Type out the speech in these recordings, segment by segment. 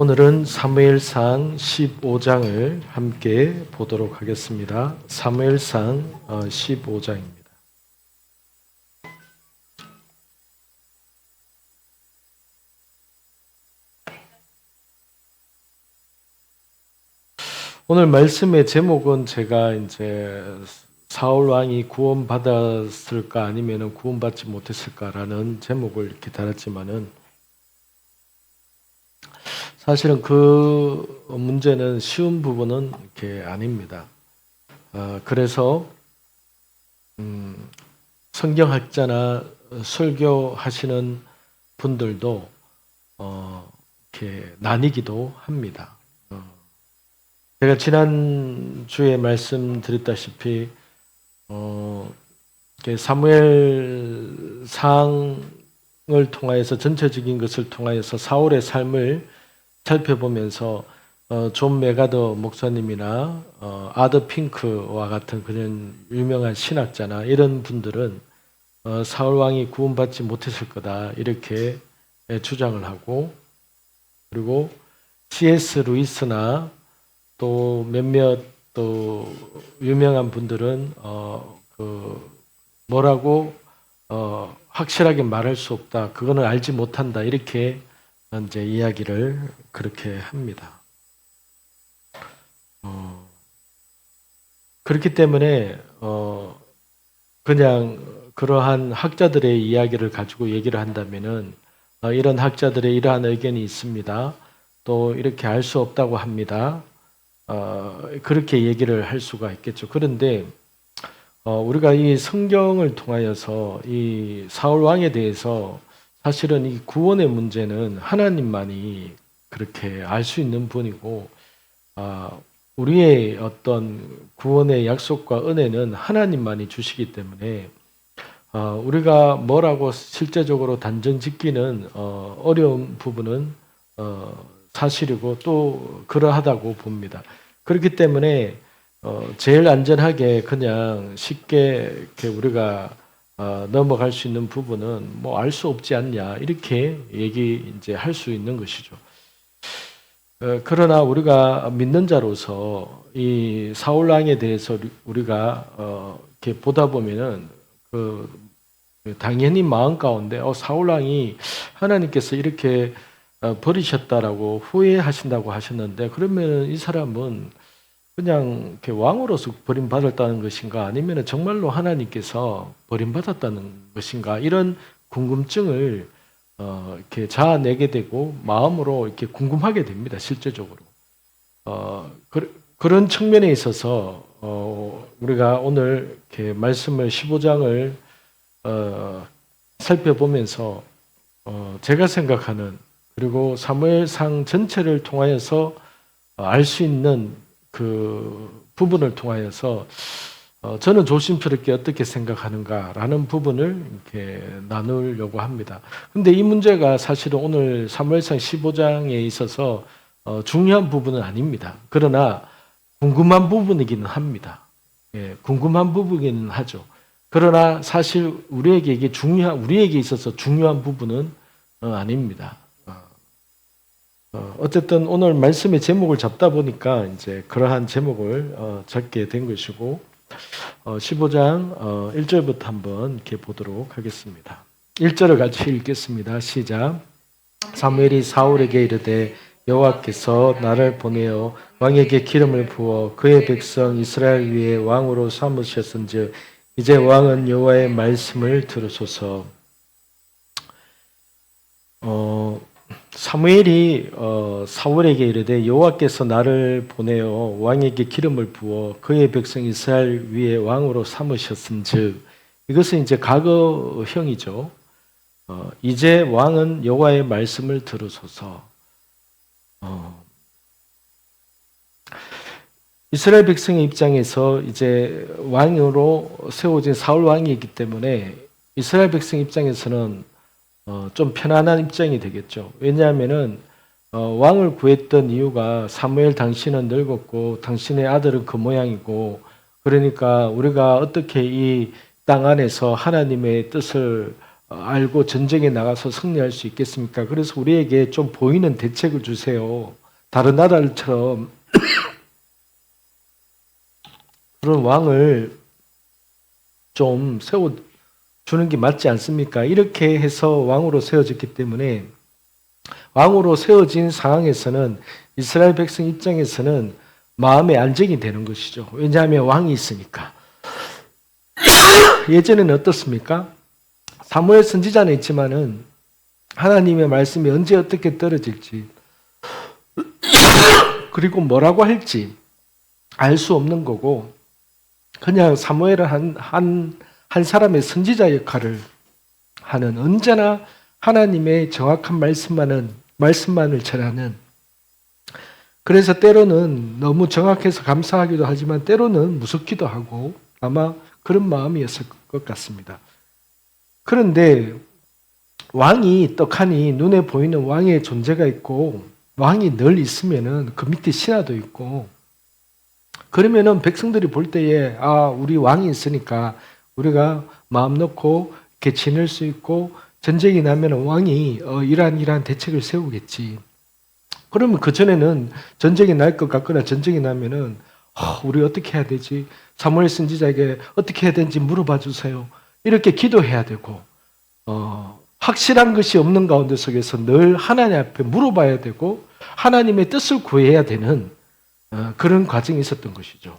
오늘은 사무엘상 15장을 함께 보도록 하겠습니다. 사무엘상 15장입니다. 오늘 말씀의 제목은 제가 이제 사울 왕이 구원받았을까 아니면 구원받지 못했을까라는 제목을 이렇게 달았지만은 사실은 그 문제는 쉬운 부분은 이렇게 아닙니다. 그래서 성경학자나 설교하시는 분들도 이렇게 나뉘기도 합니다. 제가 지난주에 말씀드렸다시피 사무엘상을 통하여서 전체적인 것을 통하여서 사울의 삶을 살펴보면서 존 메가더 목사님이나 아더 핑크와 같은 그런 유명한 신학자나 이런 분들은 사울 왕이 구원받지 못했을 거다 이렇게 주장을 하고, 그리고 C.S. 루이스나 또 몇몇 또 유명한 분들은 뭐라고 확실하게 말할 수 없다, 그거는 알지 못한다 이렇게 이제 이야기를 그렇게 합니다. 그렇기 때문에 그냥 그러한 학자들의 이야기를 가지고 얘기를 한다면은 이런 학자들의 이러한 의견이 있습니다. 또 이렇게 알 수 없다고 합니다. 그렇게 얘기를 할 수가 있겠죠. 그런데 우리가 이 성경을 통하여서 이 사울 왕에 대해서 사실은 이 구원의 문제는 하나님만이 그렇게 알 수 있는 분이고, 우리의 어떤 구원의 약속과 은혜는 하나님만이 주시기 때문에 우리가 뭐라고 실제적으로 단정 짓기는 어려운 부분은 사실이고 또 그러하다고 봅니다. 그렇기 때문에 제일 안전하게 그냥 쉽게 이렇게 우리가 넘어갈 수 있는 부분은 뭐 알 수 없지 않냐 이렇게 이제 할 수 있는 것이죠. 그러나 우리가 믿는 자로서 이 사울 왕에 대해서 우리가 이렇게 보다 보면은 당연히 마음 가운데 사울 왕이 하나님께서 이렇게 버리셨다라고 후회하신다고 하셨는데, 그러면 이 사람은 그냥 이렇게 왕으로서 버림받았다는 것인가, 아니면 정말로 하나님께서 버림받았다는 것인가, 이런 궁금증을 이렇게 자아내게 되고 마음으로 이렇게 궁금하게 됩니다. 실제적으로 그런 측면에 있어서 우리가 오늘 이렇게 말씀을 15장을 살펴보면서 제가 생각하는, 그리고 사무엘상 전체를 통하여서 알 수 있는 그 부분을 통하여서 저는 조심스럽게 어떻게 생각하는가라는 부분을 이렇게 나누려고 합니다. 근데 이 문제가 사실은 오늘 사무엘상 15장에 있어서 중요한 부분은 아닙니다. 그러나 궁금한 부분이기는 합니다. 예, 궁금한 부분이기는 하죠. 그러나 사실 우리에게 있어서 중요한 부분은 아닙니다. 어쨌든 오늘 말씀의 제목을 잡다 보니까 이제 그러한 제목을 잡게 된 것이고, 15장 1절부터 한번 이렇게 보도록 하겠습니다. 1절을 같이 읽겠습니다. 시작. 사무엘이 사울에게 이르되 여호와께서 나를 보내어 왕에게 기름을 부어 그의 백성 이스라엘 위에 왕으로 삼으셨은즉 이제 왕은 여호와의 말씀을 들으소서. 사무엘이 사울에게 이르되 여호와께서 나를 보내어 왕에게 기름을 부어 그의 백성 이스라엘 위에 왕으로 삼으셨은즉, 이것은 이제 과거형이죠. 이제 왕은 여호와의 말씀을 들으소서. 이스라엘 백성의 입장에서 이제 왕으로 세워진 사울 왕이기 때문에 이스라엘 백성 입장에서는 좀 편안한 입장이 되겠죠. 왜냐하면은 왕을 구했던 이유가 사무엘 당신은 늙었고 당신의 아들은 그 모양이고, 그러니까 우리가 어떻게 이 땅 안에서 하나님의 뜻을 알고 전쟁에 나가서 승리할 수 있겠습니까? 그래서 우리에게 좀 보이는 대책을 주세요. 다른 나라들처럼 그런 왕을 좀 세워주는 게 맞지 않습니까? 이렇게 해서 왕으로 세워졌기 때문에 왕으로 세워진 상황에서는 이스라엘 백성 입장에서는 마음의 안정이 되는 것이죠. 왜냐하면 왕이 있으니까. 예전에는 어떻습니까? 사무엘 선지자는 있지만은 하나님의 말씀이 언제 어떻게 떨어질지 그리고 뭐라고 할지 알 수 없는 거고 그냥 사무엘은 한 사람의 선지자 역할을 하는 언제나 하나님의 정확한 말씀만을 전하는 그래서 때로는 너무 정확해서 감사하기도 하지만 때로는 무섭기도 하고 아마 그런 마음이었을 것 같습니다. 그런데 왕이 떡하니 눈에 보이는 왕의 존재가 있고 왕이 늘 있으면은 그 밑에 신하도 있고 그러면은 백성들이 볼 때에 우리 왕이 있으니까 우리가 마음 놓고 이렇게 지낼 수 있고 전쟁이 나면은 왕이 이러한 대책을 세우겠지. 그러면 그 전에는 전쟁이 날 것 같거나 전쟁이 나면은 우리 어떻게 해야 되지? 사무엘 선지자에게 어떻게 해야 되는지 물어봐 주세요. 이렇게 기도해야 되고 확실한 것이 없는 가운데 속에서 늘 하나님 앞에 물어봐야 되고 하나님의 뜻을 구해야 되는 그런 과정이 있었던 것이죠.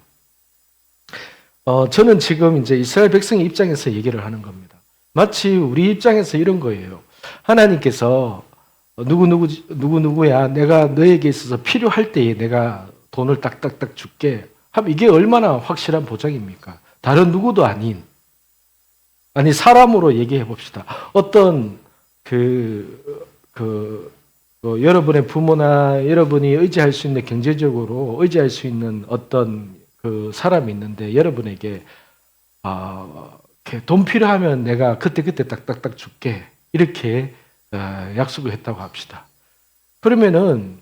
저는 지금 이제 이스라엘 백성의 입장에서 얘기를 하는 겁니다. 마치 우리 입장에서 이런 거예요. 하나님께서 누구야 내가 너에게 있어서 필요할 때에 내가 돈을 딱딱딱 줄게 하면 이게 얼마나 확실한 보장입니까? 다른 누구도 아닌 사람으로 얘기해 봅시다. 어떤 여러분의 부모나 여러분이 의지할 수 있는 경제적으로 의지할 수 있는 어떤 그 사람이 있는데 여러분에게 돈 필요하면 내가 그때 딱딱딱 줄게 이렇게 약속을 했다고 합시다. 그러면은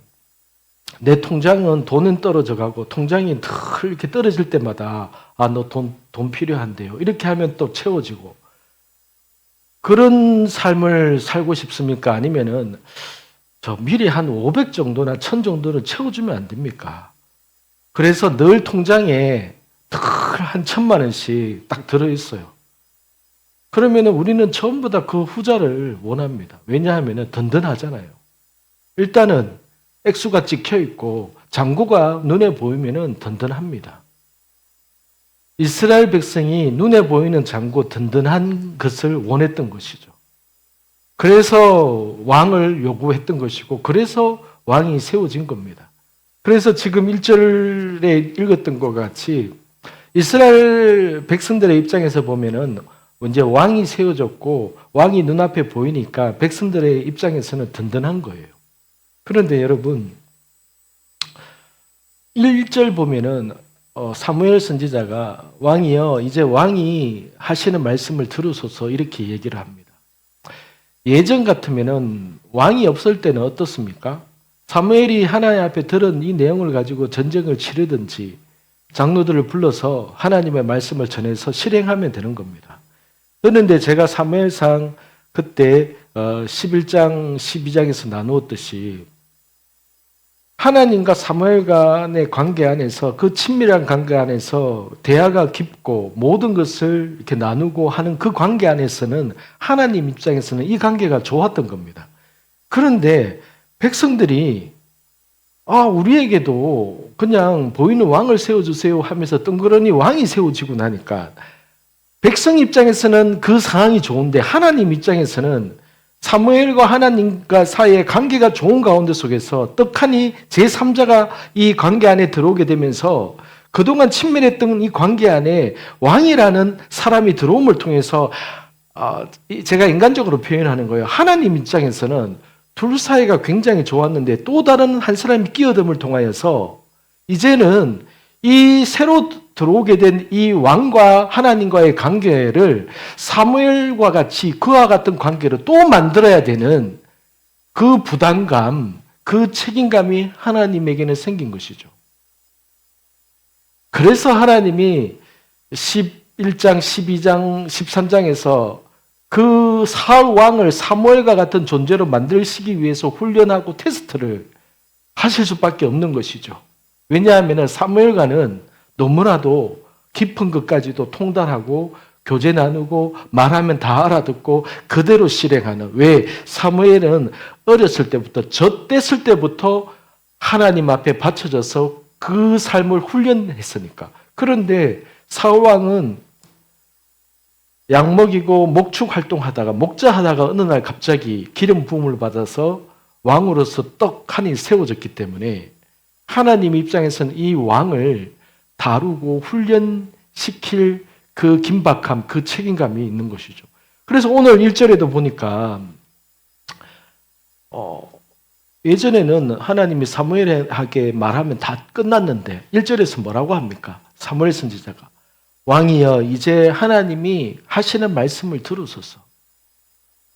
내 통장은 돈은 떨어져 가고 통장이 늘 이렇게 떨어질 때마다 너 돈 필요한데요. 이렇게 하면 또 채워지고 그런 삶을 살고 싶습니까? 아니면은 미리 한 500 정도나 1000 정도를 채워주면 안 됩니까? 그래서 늘 통장에 늘 한 1000만 원씩 딱 들어있어요. 그러면 우리는 전부 다 그 후자를 원합니다. 왜냐하면 든든하잖아요. 일단은 액수가 찍혀 있고 잔고가 눈에 보이면 든든합니다. 이스라엘 백성이 눈에 보이는 잔고 든든한 것을 원했던 것이죠. 그래서 왕을 요구했던 것이고 그래서 왕이 세워진 겁니다. 그래서 지금 1절에 읽었던 것 같이 이스라엘 백성들의 입장에서 보면은 이제 왕이 세워졌고 왕이 눈앞에 보이니까 백성들의 입장에서는 든든한 거예요. 그런데 여러분 1절 보면은 사무엘 선지자가 왕이여 이제 왕이 하시는 말씀을 들으소서 이렇게 얘기를 합니다. 예전 같으면은 왕이 없을 때는 어떻습니까? 사무엘이 하나님 앞에 들은 이 내용을 가지고 전쟁을 치르든지 장로들을 불러서 하나님의 말씀을 전해서 실행하면 되는 겁니다. 그런데 제가 사무엘상 그때 11장, 12장에서 나누었듯이 하나님과 사무엘 간의 관계 안에서 그 친밀한 관계 안에서 대화가 깊고 모든 것을 이렇게 나누고 하는 그 관계 안에서는 하나님 입장에서는 이 관계가 좋았던 겁니다. 그런데 백성들이 우리에게도 그냥 보이는 왕을 세워주세요 하면서 덩그러니 왕이 세워지고 나니까 백성 입장에서는 그 상황이 좋은데 하나님 입장에서는 사무엘과 하나님과 사이의 관계가 좋은 가운데 속에서 떡하니 제3자가 이 관계 안에 들어오게 되면서 그동안 친밀했던 이 관계 안에 왕이라는 사람이 들어옴을 통해서 제가 인간적으로 표현하는 거예요. 하나님 입장에서는 둘 사이가 굉장히 좋았는데 또 다른 한 사람이 끼어듦을 통하여서 이제는 이 새로 들어오게 된 이 왕과 하나님과의 관계를 사무엘과 같이 그와 같은 관계로 또 만들어야 되는 그 부담감, 그 책임감이 하나님에게는 생긴 것이죠. 그래서 하나님이 11장, 12장, 13장에서 그 사울 왕을 사무엘과 같은 존재로 만들시기 위해서 훈련하고 테스트를 하실 수밖에 없는 것이죠. 왜냐하면 사무엘과는 너무나도 깊은 것까지도 통달하고 교제 나누고 말하면 다 알아듣고 그대로 실행하는. 왜? 사무엘은 어렸을 때부터 젖됐을 때부터 하나님 앞에 바쳐져서 그 삶을 훈련했으니까. 그런데 사울 왕은 양 먹이고 목축 활동하다가 목자하다가 어느 날 갑자기 기름 부음을 받아서 왕으로서 떡하니 세워졌기 때문에 하나님 입장에서는 이 왕을 다루고 훈련시킬 그 긴박함, 그 책임감이 있는 것이죠. 그래서 오늘 1절에도 보니까 예전에는 하나님이 사무엘에게 말하면 다 끝났는데 1절에서 뭐라고 합니까? 사무엘 선지자가 왕이여 이제 하나님이 하시는 말씀을 들으소서.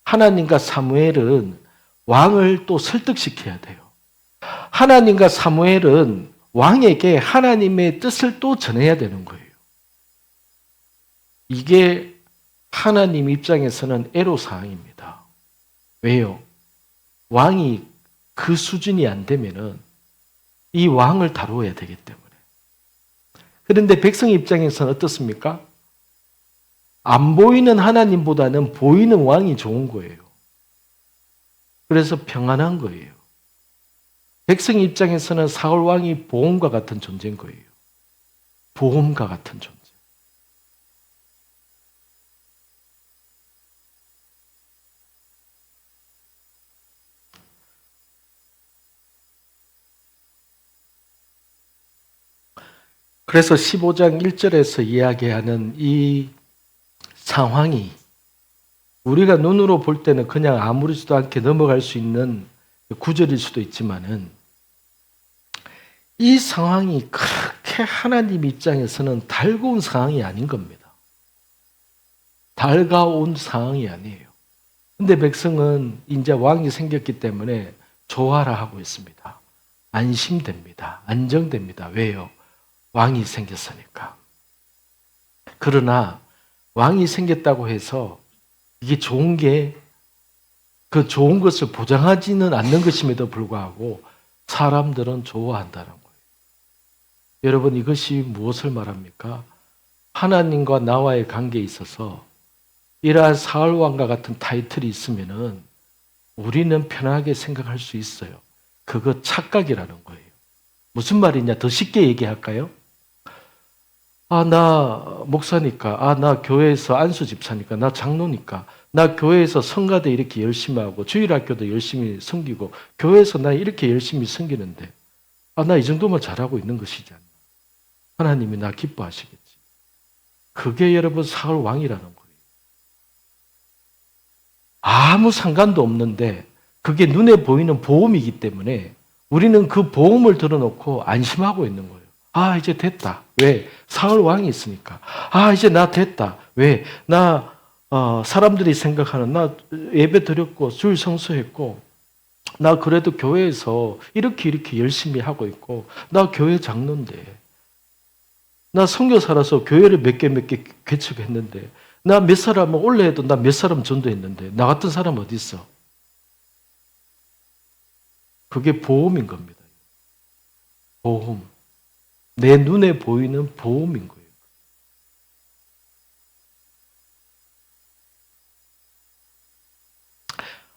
하나님과 사무엘은 왕을 또 설득시켜야 돼요. 하나님과 사무엘은 왕에게 하나님의 뜻을 또 전해야 되는 거예요. 이게 하나님 입장에서는 애로사항입니다. 왜요? 왕이 그 수준이 안 되면은 이 왕을 다루어야 되기 때문에. 그런데 백성 입장에서는 어떻습니까? 안 보이는 하나님보다는 보이는 왕이 좋은 거예요. 그래서 평안한 거예요. 백성 입장에서는 사울 왕이 보험과 같은 존재인 거예요. 보험과 같은 존재. 그래서 15장 1절에서 이야기하는 이 상황이 우리가 눈으로 볼 때는 그냥 아무렇지도 않게 넘어갈 수 있는 구절일 수도 있지만은 이 상황이 그렇게 하나님 입장에서는 달가운 상황이 아닌 겁니다. 달가운 상황이 아니에요. 근데 백성은 이제 왕이 생겼기 때문에 좋아라 하고 있습니다. 안심됩니다. 안정됩니다. 왜요? 왕이 생겼으니까. 그러나 왕이 생겼다고 해서 이게 좋은 게 그 좋은 것을 보장하지는 않는 것임에도 불구하고 사람들은 좋아한다는 거예요. 여러분 이것이 무엇을 말합니까? 하나님과 나와의 관계에 있어서 이러한 사울 왕과 같은 타이틀이 있으면은 우리는 편하게 생각할 수 있어요. 그거 착각이라는 거예요. 무슨 말이냐? 더 쉽게 얘기할까요? 나 목사니까, 나 교회에서 안수 집사니까, 나 장로니까, 나 교회에서 성가대 이렇게 열심히 하고, 주일학교도 열심히 섬기고, 교회에서 나 이렇게 열심히 섬기는데, 나 이 정도만 잘하고 있는 것이지 않나. 하나님이 나 기뻐하시겠지. 그게 여러분 사울 왕이라는 거예요. 아무 상관도 없는데, 그게 눈에 보이는 보험이기 때문에, 우리는 그 보험을 들어놓고 안심하고 있는 거예요. 이제 됐다. 왜? 사울 왕이 있으니까. 이제 나 됐다. 왜? 나 사람들이 생각하는 나 예배 드렸고 줄 성수했고 나 그래도 교회에서 이렇게 열심히 하고 있고 나 교회 장로인데 나 선교사라서 교회를 몇 개 개척했는데 나 몇 사람은 올해에도 나 몇 사람 전도했는데 나 같은 사람 어디 있어? 그게 보험인 겁니다. 보험. 내 눈에 보이는 보험인 거예요.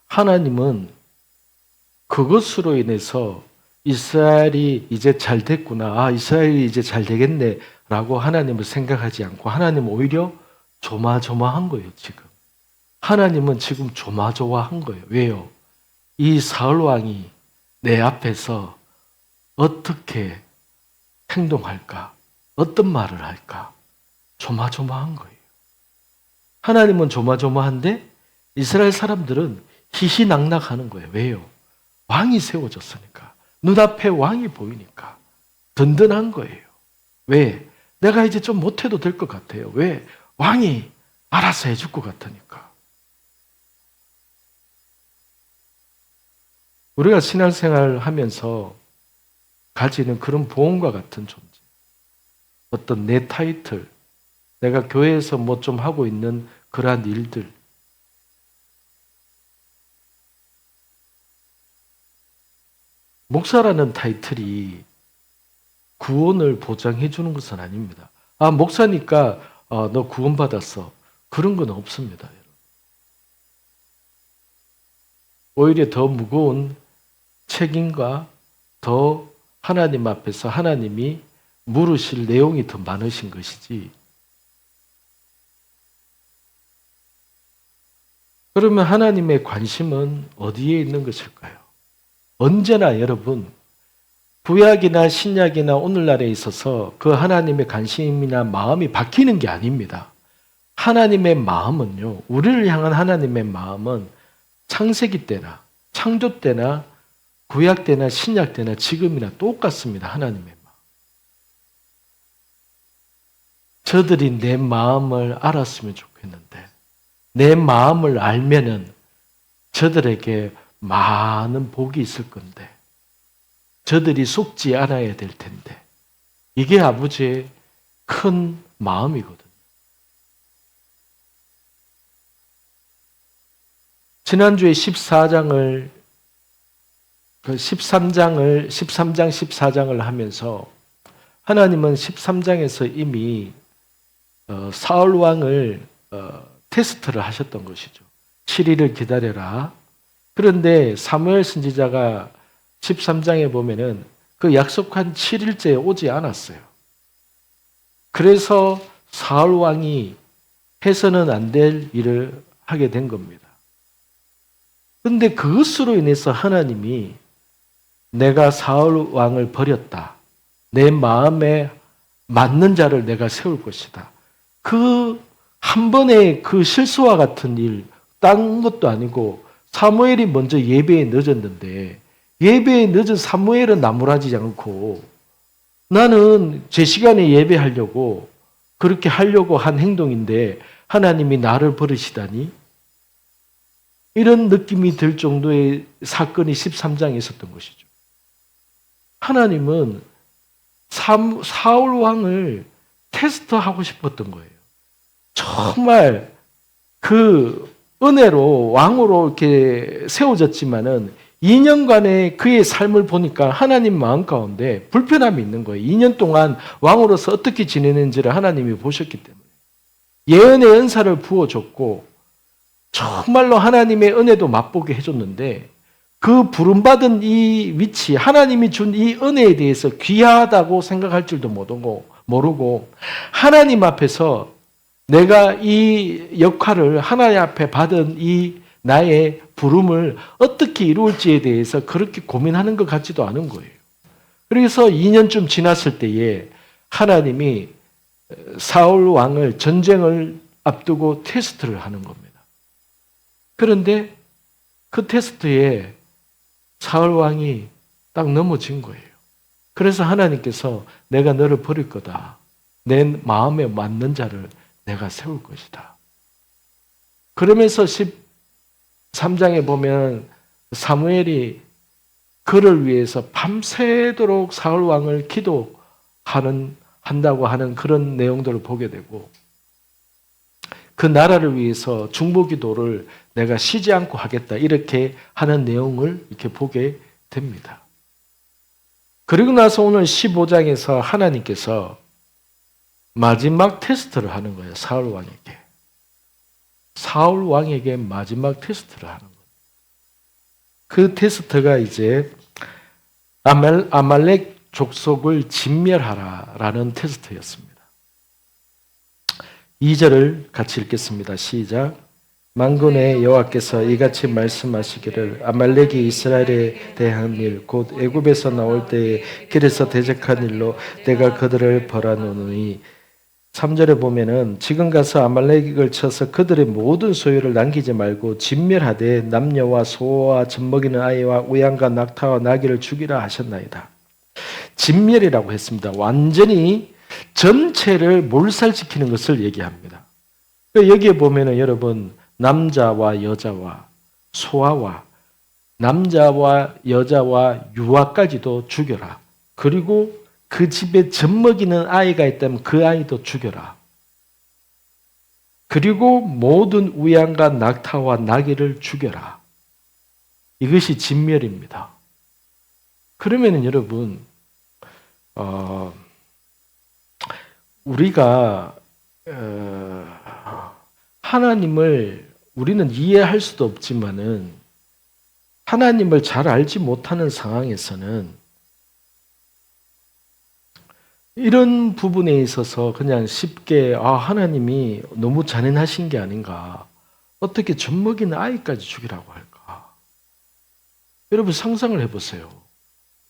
하나님은 그것으로 인해서 이스라엘이 이제 잘 됐구나. 이스라엘이 이제 잘 되겠네. 라고 하나님을 생각하지 않고 하나님은 오히려 조마조마한 거예요, 지금. 하나님은 지금 조마조마한 거예요. 왜요? 이 사울왕이 내 앞에서 어떻게 행동할까? 어떤 말을 할까? 조마조마한 거예요. 하나님은 조마조마한데 이스라엘 사람들은 희희낙낙하는 거예요. 왜요? 왕이 세워졌으니까. 눈앞에 왕이 보이니까. 든든한 거예요. 왜? 내가 이제 좀 못해도 될 것 같아요. 왜? 왕이 알아서 해줄 것 같으니까. 우리가 신앙생활 하면서 가지는 그런 보험과 같은 존재. 어떤 내 타이틀, 내가 교회에서 뭐 좀 하고 있는 그러한 일들, 목사라는 타이틀이 구원을 보장해 주는 것은 아닙니다. 아, 목사니까 너 구원받았어. 그런 건 없습니다. 오히려 더 무거운 책임과 더 하나님 앞에서 하나님이 물으실 내용이 더 많으신 것이지. 그러면 하나님의 관심은 어디에 있는 것일까요? 언제나 여러분, 구약이나 신약이나 오늘날에 있어서 그 하나님의 관심이나 마음이 바뀌는 게 아닙니다. 하나님의 마음은요, 우리를 향한 하나님의 마음은 창세기 때나 창조 때나 구약 때나 신약 때나 지금이나 똑같습니다. 하나님의 마음. 저들이 내 마음을 알았으면 좋겠는데, 내 마음을 알면은 저들에게 많은 복이 있을 건데, 저들이 속지 않아야 될 텐데, 이게 아버지의 큰 마음이거든요. 지난주에 13장, 14장을 하면서 하나님은 13장에서 이미 사울 왕을 테스트를 하셨던 것이죠. 7일을 기다려라. 그런데 사무엘 선지자가 13장에 보면은 그 약속한 7일째에 오지 않았어요. 그래서 사울 왕이 해서는 안 될 일을 하게 된 겁니다. 그런데 그것으로 인해서 하나님이 내가 사울 왕을 버렸다. 내 마음에 맞는 자를 내가 세울 것이다. 그 한 번의 그 실수와 같은 일, 딴 것도 아니고 사무엘이 먼저 예배에 늦었는데 예배에 늦은 사무엘은 나무라지지 않고 나는 제 시간에 예배하려고 그렇게 하려고 한 행동인데 하나님이 나를 버리시다니? 이런 느낌이 들 정도의 사건이 13장에 있었던 것이죠. 하나님은 사울 왕을 테스트하고 싶었던 거예요. 정말 그 은혜로 왕으로 이렇게 세워졌지만은 2년간의 그의 삶을 보니까 하나님 마음 가운데 불편함이 있는 거예요. 2년 동안 왕으로서 어떻게 지내는지를 하나님이 보셨기 때문에. 예언의 은사를 부어줬고 정말로 하나님의 은혜도 맛보게 해줬는데 그 부름받은 이 위치, 하나님이 준 이 은혜에 대해서 귀하다고 생각할 줄도 모르고 하나님 앞에서 내가 이 역할을 하나님 앞에 받은 이 나의 부름을 어떻게 이루을지에 대해서 그렇게 고민하는 것 같지도 않은 거예요. 그래서 2년쯤 지났을 때에 하나님이 사울 왕을 전쟁을 앞두고 테스트를 하는 겁니다. 그런데 그 테스트에 사울 왕이 딱 넘어진 거예요. 그래서 하나님께서 내가 너를 버릴 거다. 내 마음에 맞는 자를 내가 세울 것이다. 그러면서 13장에 보면 사무엘이 그를 위해서 밤새도록 사울 왕을 한다고 하는 그런 내용들을 보게 되고 그 나라를 위해서 중보기도를 내가 쉬지 않고 하겠다 이렇게 하는 내용을 이렇게 보게 됩니다. 그리고 나서 오늘 15장에서 하나님께서 마지막 테스트를 하는 거예요. 사울 왕에게. 사울 왕에게 마지막 테스트를 하는 거예요. 그 테스트가 이제 아말렉 족속을 진멸하라라는 테스트였습니다. 2절을 같이 읽겠습니다. 시작. 만군의 여호와께서 이같이 말씀하시기를 아말렉이 이스라엘에 대한 일 곧 애굽에서 나올 때에 길에서 대적한 일로 내가 그들을 벌하노니 3절에 보면은 지금 가서 아말렉을 쳐서 그들의 모든 소유를 남기지 말고 진멸하되 남녀와 소와 젖먹이는 아이와 우양과 낙타와 나귀를 죽이라 하셨나이다. 진멸이라고 했습니다. 완전히 전체를 몰살시키는 것을 얘기합니다. 여기에 보면은 여러분 남자와 여자와 소아와 남자와 여자와 유아까지도 죽여라. 그리고 그 집에 젖먹이는 아이가 있다면 그 아이도 죽여라. 그리고 모든 우양과 낙타와 나귀를 죽여라. 이것이 진멸입니다. 그러면은 여러분, 우리가 하나님을 우리는 이해할 수도 없지만은 하나님을 잘 알지 못하는 상황에서는 이런 부분에 있어서 그냥 쉽게 하나님이 너무 잔인하신 게 아닌가. 어떻게 젖먹이는 아이까지 죽이라고 할까? 여러분 상상을 해보세요.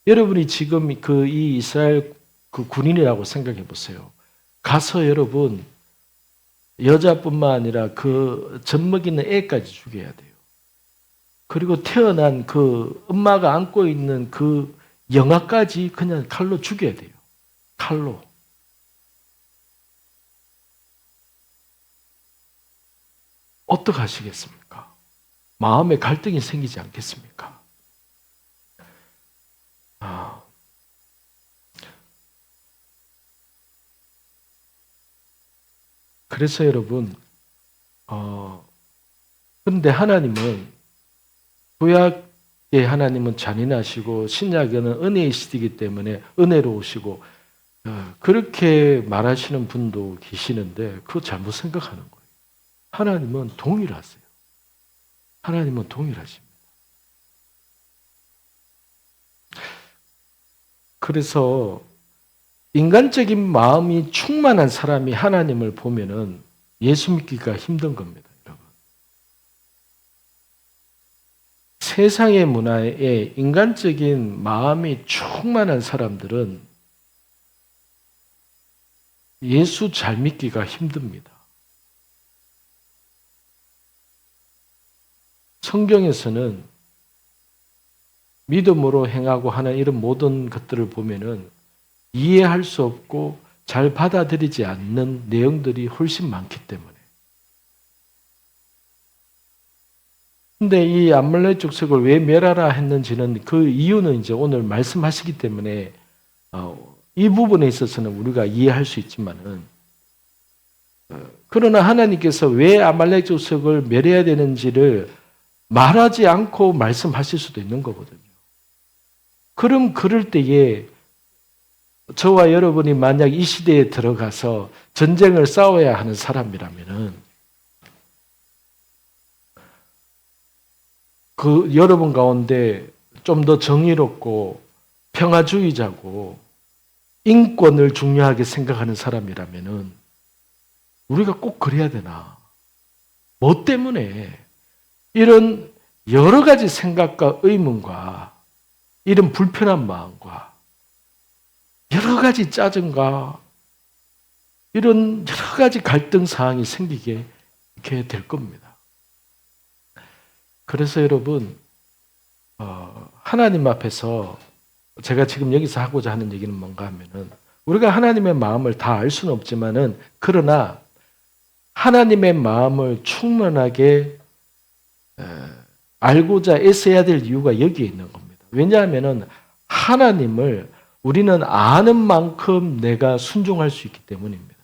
여러분이 지금 이 이스라엘 그 군인이라고 생각해 보세요. 가서 여러분 여자뿐만 아니라 그 젖먹이는 애까지 죽여야 돼요. 그리고 태어난 그 엄마가 안고 있는 그 영아까지 그냥 칼로 죽여야 돼요. 칼로. 어떻게 하시겠습니까? 마음에 갈등이 생기지 않겠습니까? 그래서 여러분, 그런데 하나님은 구약의 하나님은 잔인하시고 신약에는 은혜의 시대이기 때문에 은혜로우시고 그렇게 말하시는 분도 계시는데 그거 잘못 생각하는 거예요. 하나님은 동일하세요. 하나님은 동일하십니다. 그래서 인간적인 마음이 충만한 사람이 하나님을 보면은 예수 믿기가 힘든 겁니다, 여러분. 세상의 문화에 인간적인 마음이 충만한 사람들은 예수 잘 믿기가 힘듭니다. 성경에서는 믿음으로 행하고 하는 이런 모든 것들을 보면은 이해할 수 없고 잘 받아들이지 않는 내용들이 훨씬 많기 때문에. 근데 이 아말렉 족속을 왜 멸하라 했는지는 그 이유는 이제 오늘 말씀하시기 때문에 이 부분에 있어서는 우리가 이해할 수 있지만은 그러나 하나님께서 왜 아말렉 족속을 멸해야 되는지를 말하지 않고 말씀하실 수도 있는 거거든요. 그럼 그럴 때에 저와 여러분이 만약 이 시대에 들어가서 전쟁을 싸워야 하는 사람이라면은 그 여러분 가운데 좀 더 정의롭고 평화주의자고 인권을 중요하게 생각하는 사람이라면은 우리가 꼭 그래야 되나? 뭐 때문에 이런 여러 가지 생각과 의문과 이런 불편한 마음과 여러 가지 짜증과 이런 여러 가지 갈등 사항이 생기게 이렇게 될 겁니다. 그래서 여러분 하나님 앞에서 제가 지금 여기서 하고자 하는 얘기는 뭔가 하면은 우리가 하나님의 마음을 다 알 수는 없지만은 그러나 하나님의 마음을 충분하게 알고자 애써야 될 이유가 여기에 있는 겁니다. 왜냐하면은 하나님을 우리는 아는 만큼 내가 순종할 수 있기 때문입니다.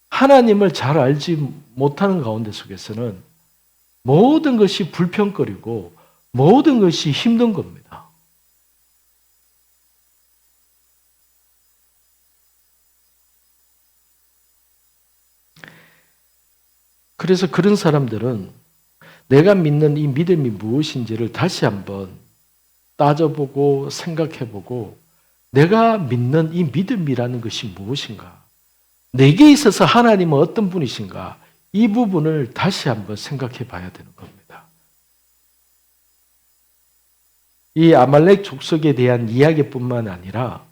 하나님을 잘 알지 못하는 가운데 속에서는 모든 것이 불평거리고 모든 것이 힘든 겁니다. 그래서 그런 사람들은 내가 믿는 이 믿음이 무엇인지를 다시 한번 따져보고 생각해보고 내가 믿는 이 믿음이라는 것이 무엇인가? 내게 있어서 하나님은 어떤 분이신가? 이 부분을 다시 한번 생각해 봐야 되는 겁니다. 이 아말렉 족속에 대한 이야기뿐만 아니라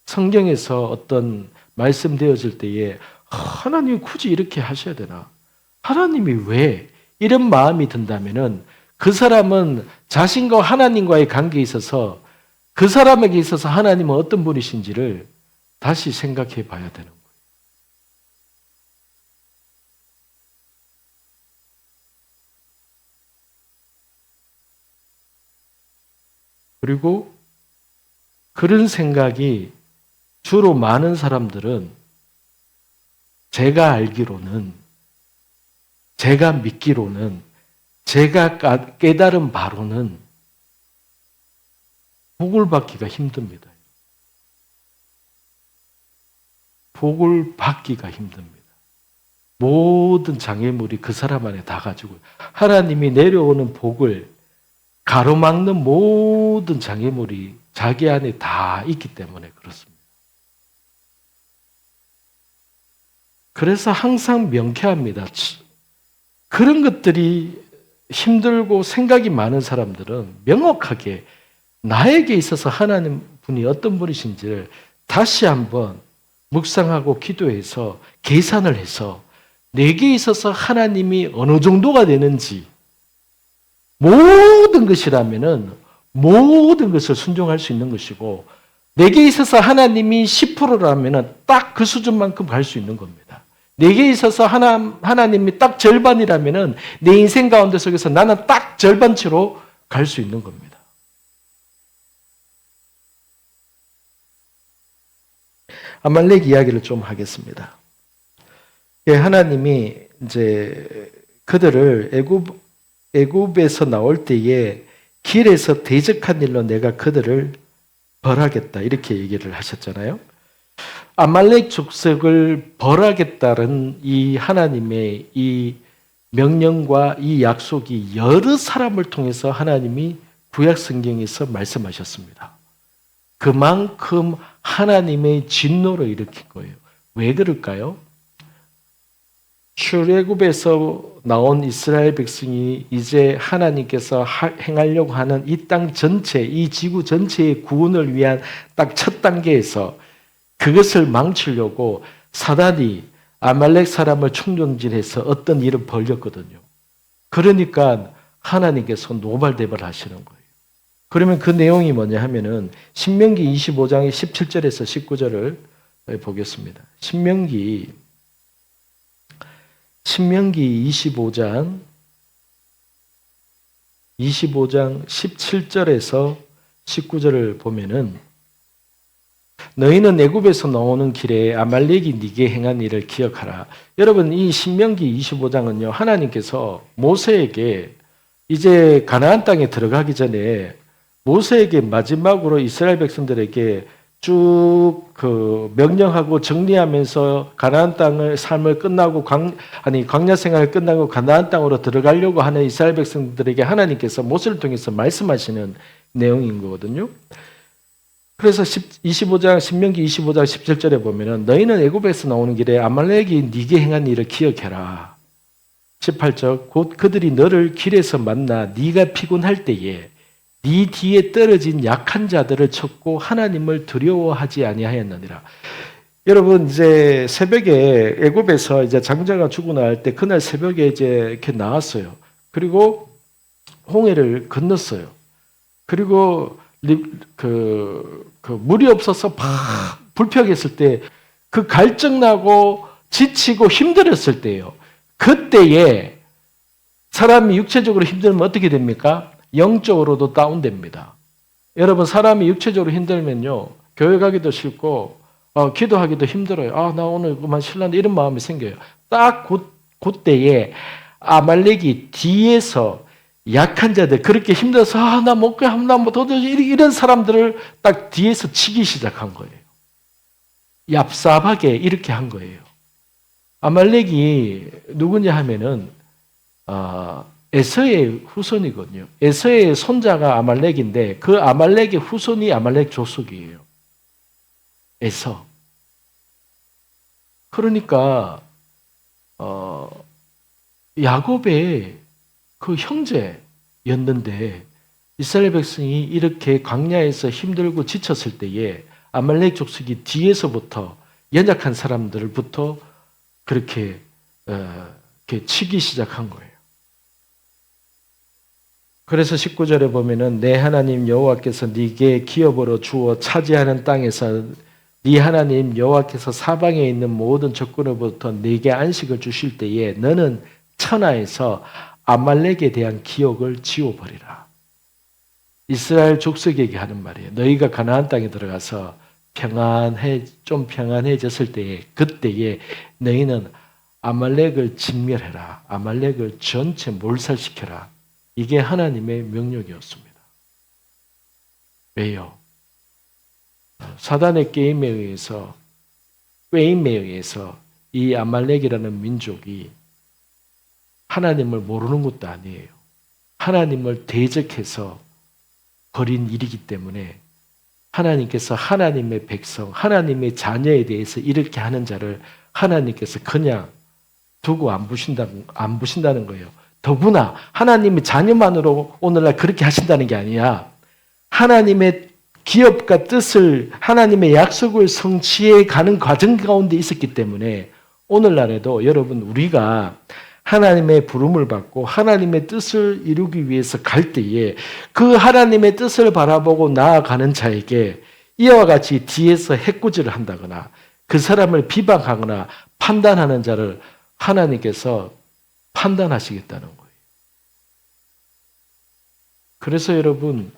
성경에서 어떤 말씀되어질 때에 하나님이 굳이 이렇게 하셔야 되나? 하나님이 왜 이런 마음이 든다면은 그 사람은 자신과 하나님과의 관계에 있어서 그 사람에게 있어서 하나님은 어떤 분이신지를 다시 생각해 봐야 되는 거예요. 그리고 그런 생각이 주로 많은 사람들은 제가 알기로는 제가 믿기로는 제가 깨달은 바로는 복을 받기가 힘듭니다. 복을 받기가 힘듭니다. 모든 장애물이 그 사람 안에 다 가지고 하나님이 내려오는 복을 가로막는 모든 장애물이 자기 안에 다 있기 때문에 그렇습니다. 그래서 항상 명쾌합니다. 그런 것들이 힘들고 생각이 많은 사람들은 명확하게 나에게 있어서 하나님 분이 어떤 분이신지를 다시 한번 묵상하고 기도해서 계산을 해서 내게 있어서 하나님이 어느 정도가 되는지 모든 것이라면은 모든 것을 순종할 수 있는 것이고 내게 있어서 하나님이 10%라면은 딱 그 수준만큼 갈 수 있는 겁니다. 내게 있어서 하나님이 딱 절반이라면은 내 인생 가운데 속에서 나는 딱 절반치로 갈 수 있는 겁니다. 아말렉 이야기를 좀 하겠습니다. 하나님이 이제 그들을 애굽에서 나올 때에 길에서 대적한 일로 내가 그들을 벌하겠다 이렇게 얘기를 하셨잖아요. 아말렉 족속을 벌하겠다는 이 하나님의 이 명령과 이 약속이 여러 사람을 통해서 하나님이 구약 성경에서 말씀하셨습니다. 그만큼 하나님의 진노를 일으킨 거예요. 왜 그럴까요? 출애굽에서 나온 이스라엘 백성이 이제 하나님께서 행하려고 하는 이 땅 전체, 이 지구 전체의 구원을 위한 딱 첫 단계에서 그것을 망치려고 사단이 아말렉 사람을 충동질해서 어떤 일을 벌였거든요. 그러니까 하나님께서 노발대발 하시는 거예요. 그러면 그 내용이 뭐냐 하면은 신명기 25장의 17절에서 19절을 보겠습니다. 신명기 25장 17절에서 19절을 보면은 너희는 애굽에서 나오는 길에 아말렉이 네게 행한 일을 기억하라. 여러분 이 신명기 25장은요. 하나님께서 모세에게 이제 가나안 땅에 들어가기 전에 모세에게 마지막으로 이스라엘 백성들에게 쭉 명령하고 정리하면서 가나안 땅의 삶을 끝나고 광야 생활을 끝나고 가나안 땅으로 들어가려고 하는 이스라엘 백성들에게 하나님께서 모세를 통해서 말씀하시는 내용인 거거든요. 그래서 신명기 25장 17절에 보면은 너희는 애굽에서 나오는 길에 아말렉이 네게 행한 일을 기억해라. 18절 곧 그들이 너를 길에서 만나 네가 피곤할 때에 네 뒤에 떨어진 약한 자들을 쳤고 하나님을 두려워하지 아니하였느니라. 여러분 이제 새벽에 애굽에서 이제 장자가 죽고 나갈 때 그날 새벽에 이제 이렇게 나왔어요. 그리고 홍해를 건넜어요. 그리고 물이 없어서 불평했을 때 그 갈증나고 지치고 힘들었을 때예요. 그때에 사람이 육체적으로 힘들면 어떻게 됩니까? 영적으로도 다운됩니다. 여러분 사람이 육체적으로 힘들면요. 교회 가기도 싫고 기도하기도 힘들어요. 나 오늘 그만 쉴란다 이런 마음이 생겨요. 딱 그때에 아말렉이 뒤에서 약한 자들 그렇게 힘들어서 나 못 가, 나 뭐 도저히 이런 사람들을 딱 뒤에서 치기 시작한 거예요. 얍삽하게 이렇게 한 거예요. 아말렉이 누구냐 하면은 에서의 후손이거든요. 에서의 손자가 아말렉인데 그 아말렉의 후손이 아말렉 족속이에요. 에서. 그러니까 야곱의 그 형제였는데 이스라엘 백성이 이렇게 광야에서 힘들고 지쳤을 때에 아말렉 족속이 뒤에서부터 연약한 사람들부터 그렇게 치기 시작한 거예요. 그래서 19절에 보면은 내 하나님 여호와께서 네게 기업으로 주어 차지하는 땅에서 네 하나님 여호와께서 사방에 있는 모든 적군으로부터 네게 안식을 주실 때에 너는 천하에서 아말렉에 대한 기억을 지워버리라. 이스라엘 족속에게 하는 말이에요. 너희가 가나안 땅에 들어가서 좀 평안해졌을 때에 그때에 너희는 아말렉을 진멸해라. 아말렉을 전체 몰살시켜라. 이게 하나님의 명령이었습니다. 왜요? 사단의 게임에 의해서 이 아말렉이라는 민족이 하나님을 모르는 것도 아니에요. 하나님을 대적해서 벌인 일이기 때문에 하나님께서 하나님의 백성, 하나님의 자녀에 대해서 이렇게 하는 자를 하나님께서 그냥 두고 안 부신다는 거예요. 더구나 하나님의 자녀만으로 오늘날 그렇게 하신다는 게 아니라 하나님의 기업과 뜻을, 하나님의 약속을 성취해 가는 과정 가운데 있었기 때문에 오늘날에도 여러분, 우리가 하나님의 부름을 받고 하나님의 뜻을 이루기 위해서 갈 때에 그 하나님의 뜻을 바라보고 나아가는 자에게 이와 같이 뒤에서 해코지를 한다거나 그 사람을 비방하거나 판단하는 자를 하나님께서 판단하시겠다는 거예요. 그래서 여러분,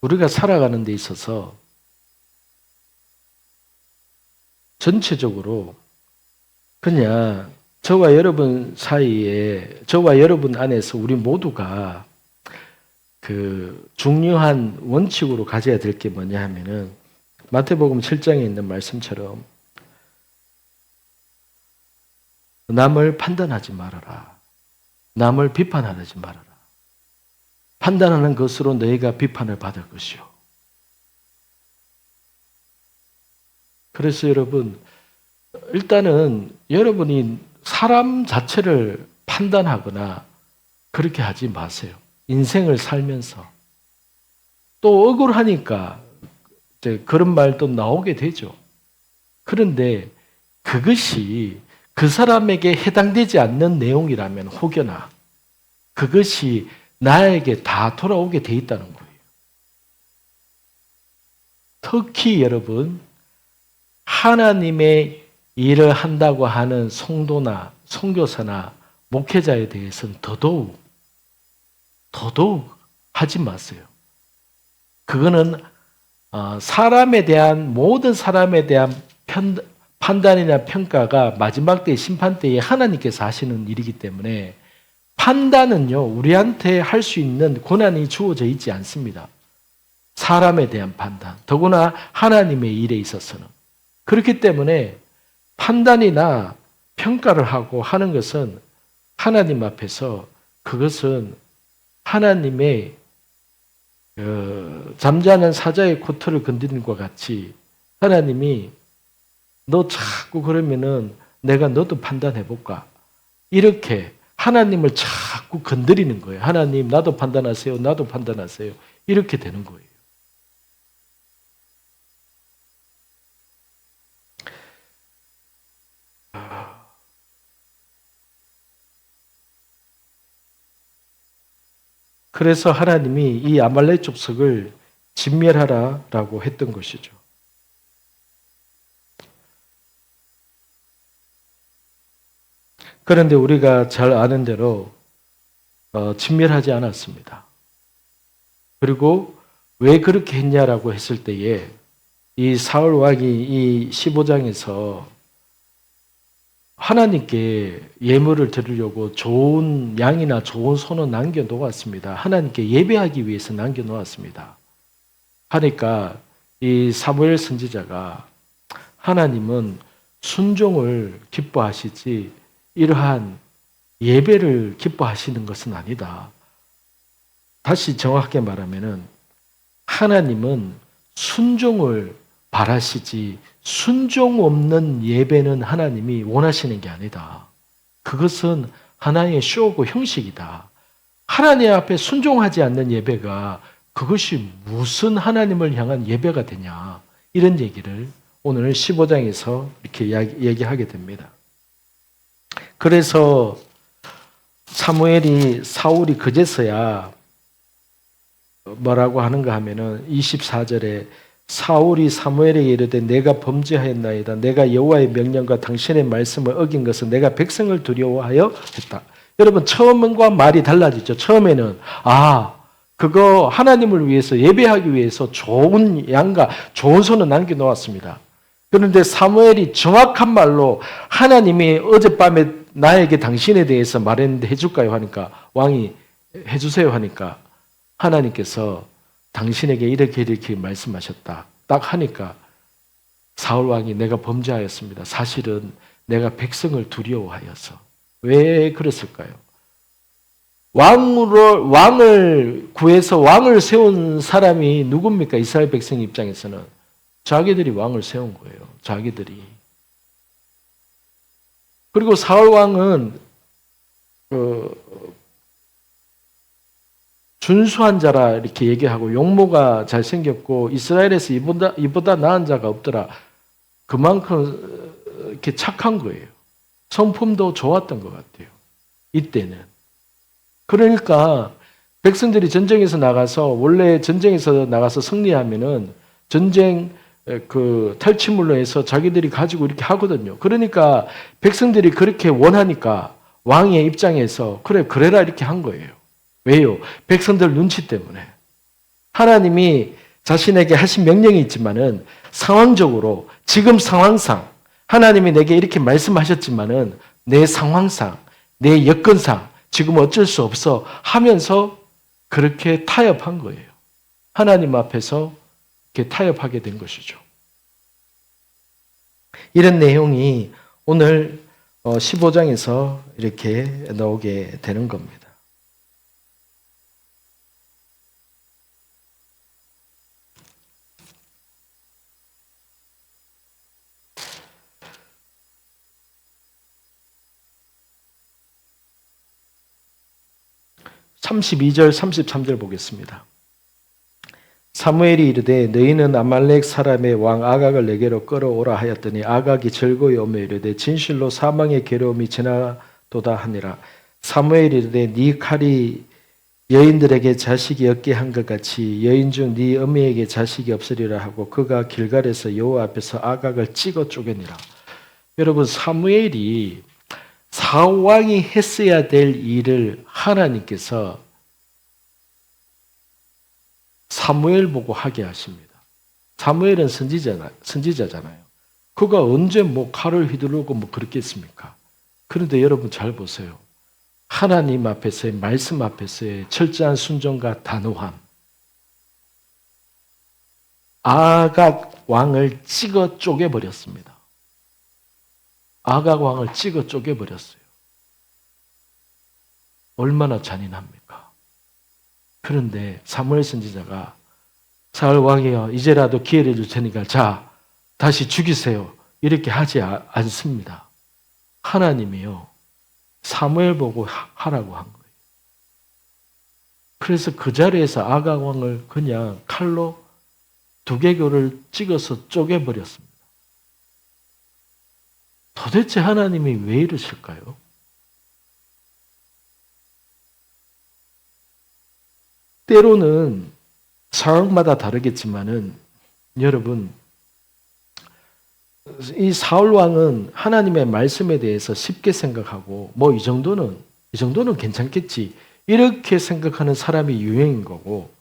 우리가 살아가는 데 있어서 전체적으로 그냥 저와 여러분 사이에, 저와 여러분 안에서 우리 모두가 그 중요한 원칙으로 가져야 될 게 뭐냐 하면은 마태복음 7장에 있는 말씀처럼 남을 판단하지 말아라. 남을 비판하지 말아라. 판단하는 것으로 너희가 비판을 받을 것이요. 그래서 여러분, 일단은 여러분이 사람 자체를 판단하거나 그렇게 하지 마세요. 인생을 살면서. 또 억울하니까 이제 그런 말도 나오게 되죠. 그런데 그것이 그 사람에게 해당되지 않는 내용이라면 혹여나 그것이 나에게 다 돌아오게 돼 있다는 거예요. 특히 여러분, 하나님의 일을 한다고 하는 성도나 선교사나 목회자에 대해서는 더더욱 하지 마세요. 그거는 모든 사람에 대한 판단이나 평가가 마지막 때 심판 때에 하나님께서 하시는 일이기 때문에 판단은요, 우리한테 할 수 있는 권한이 주어져 있지 않습니다. 사람에 대한 판단, 더구나 하나님의 일에 있어서는. 그렇기 때문에 판단이나 평가를 하고 하는 것은 하나님 앞에서 그것은 하나님의 잠자는 사자의 코털을 건드리는 것과 같이 하나님이 너 자꾸 그러면은 내가 너도 판단해볼까? 이렇게 하나님을 자꾸 건드리는 거예요. 하나님 나도 판단하세요. 나도 판단하세요. 이렇게 되는 거예요. 그래서 하나님이 이 아말렉 족속을 진멸하라라고 했던 것이죠. 그런데 우리가 잘 아는 대로 진멸하지 않았습니다. 그리고 왜 그렇게 했냐라고 했을 때에 이 사울 왕이 이 15장에서 하나님께 예물을 드리려고 좋은 양이나 좋은 소는 남겨놓았습니다. 하나님께 예배하기 위해서 남겨놓았습니다. 하니까 이 사무엘 선지자가 하나님은 순종을 기뻐하시지 이러한 예배를 기뻐하시는 것은 아니다. 다시 정확하게 말하면은 하나님은 순종을 바라시지 순종 없는 예배는 하나님이 원하시는 게 아니다. 그것은 하나님의 쇼고 형식이다. 하나님 앞에 순종하지 않는 예배가 그것이 무슨 하나님을 향한 예배가 되냐. 이런 얘기를 오늘 15장에서 이렇게 얘기하게 됩니다. 그래서 사울이 그제서야 뭐라고 하는가 하면은 24절에 사울이 사무엘에게 이르되 내가 범죄하였나이다. 내가 여호와의 명령과 당신의 말씀을 어긴 것은 내가 백성을 두려워하여 했다. 여러분 처음과 말이 달라지죠. 처음에는 그거 하나님을 위해서 예배하기 위해서 좋은 양과 좋은 소는 남겨놓았습니다. 그런데 사무엘이 정확한 말로 하나님이 어젯밤에 나에게 당신에 대해서 말했는데 해줄까요? 하니까 왕이 해주세요 하니까 하나님께서 당신에게 이렇게 말씀하셨다. 딱 하니까 사울 왕이 내가 범죄하였습니다. 사실은 내가 백성을 두려워하여서. 왜 그랬을까요? 왕을 구해서 왕을 세운 사람이 누굽니까? 이스라엘 백성 입장에서는 자기들이 왕을 세운 거예요. 자기들이. 그리고 사울 왕은 준수한 자라 이렇게 얘기하고 용모가 잘생겼고 이스라엘에서 이보다 나은 자가 없더라. 그만큼 이렇게 착한 거예요. 성품도 좋았던 것 같아요. 이때는. 그러니까 백성들이 전쟁에서 나가서 원래 전쟁에서 나가서 승리하면은 전쟁 탈취물로 해서 자기들이 가지고 이렇게 하거든요. 그러니까 백성들이 그렇게 원하니까 왕의 입장에서 그래라 이렇게 한 거예요. 왜요? 백성들 눈치 때문에. 하나님이 자신에게 하신 명령이 있지만은 상황적으로 지금 상황상 하나님이 내게 이렇게 말씀하셨지만은 내 상황상, 내 여건상 지금 어쩔 수 없어 하면서 그렇게 타협한 거예요. 하나님 앞에서 이렇게 타협하게 된 것이죠. 이런 내용이 오늘 15장에서 이렇게 나오게 되는 겁니다. (32절) (33절) 보겠습니다. 사무엘이 이르되 너희는 아말렉 사람의 왕 아각을 내게로 끌어오라 하였더니 아각이 즐거이 오며 이르되 진실로 사망의 괴로움이 지나도다 하니라. 사무엘이 이르되 네 칼이 여인들에게 자식이 없게 한 것 같이 여인 중 네 어미에게 자식이 없으리라 하고 그가 길갈에서 여호와 앞에서 아각을 찍어 쪼개니라. 여러분, 사무엘이 사왕이 했어야 될 일을 하나님께서 사무엘 보고 하게 하십니다. 사무엘은 선지자잖아요. 그가 언제 칼을 휘두르고 그랬겠습니까? 그런데 여러분 잘 보세요. 하나님 앞에서의 말씀 앞에서의 철저한 순종과 단호함. 아각 왕을 찍어 쪼개버렸습니다. 아각 왕을 찍어 쪼개버렸어요. 얼마나 잔인합니까? 그런데 사무엘 선지자가 사울 왕이여 이제라도 기회를 줄 테니까 자 다시 죽이세요. 이렇게 하지 않습니다. 하나님이요 사무엘 보고 하라고 한 거예요. 그래서 그 자리에서 아각 왕을 그냥 칼로 두개골을 찍어서 쪼개버렸습니다. 도대체 하나님이 왜 이러실까요? 때로는 상황마다 다르겠지만은 여러분 이 사울 왕은 하나님의 말씀에 대해서 쉽게 생각하고 이 정도는 괜찮겠지 이렇게 생각하는 사람이 유행인 거고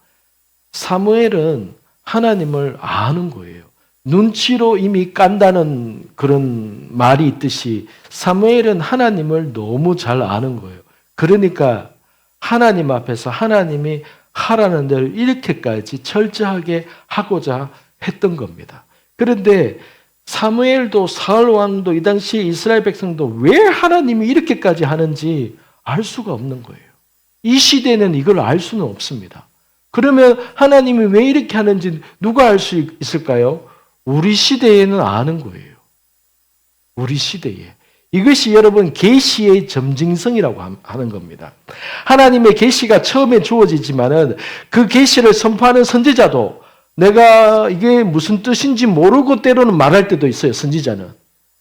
사무엘은 하나님을 아는 거예요. 눈치로 이미 깐다는 그런 말이 있듯이 사무엘은 하나님을 너무 잘 아는 거예요. 그러니까 하나님 앞에서 하나님이 하라는 대로 이렇게까지 철저하게 하고자 했던 겁니다. 그런데 사무엘도 사울 왕도 이 당시 이스라엘 백성도 왜 하나님이 이렇게까지 하는지 알 수가 없는 거예요. 이 시대는 이걸 알 수는 없습니다. 그러면 하나님이 왜 이렇게 하는지 누가 알 수 있을까요? 우리 시대에는 아는 거예요. 우리 시대에. 이것이 여러분 계시의 점징성이라고 하는 겁니다. 하나님의 계시가 처음에 주어지지만은 그 계시를 선포하는 선지자도 내가 이게 무슨 뜻인지 모르고 때로는 말할 때도 있어요. 선지자는.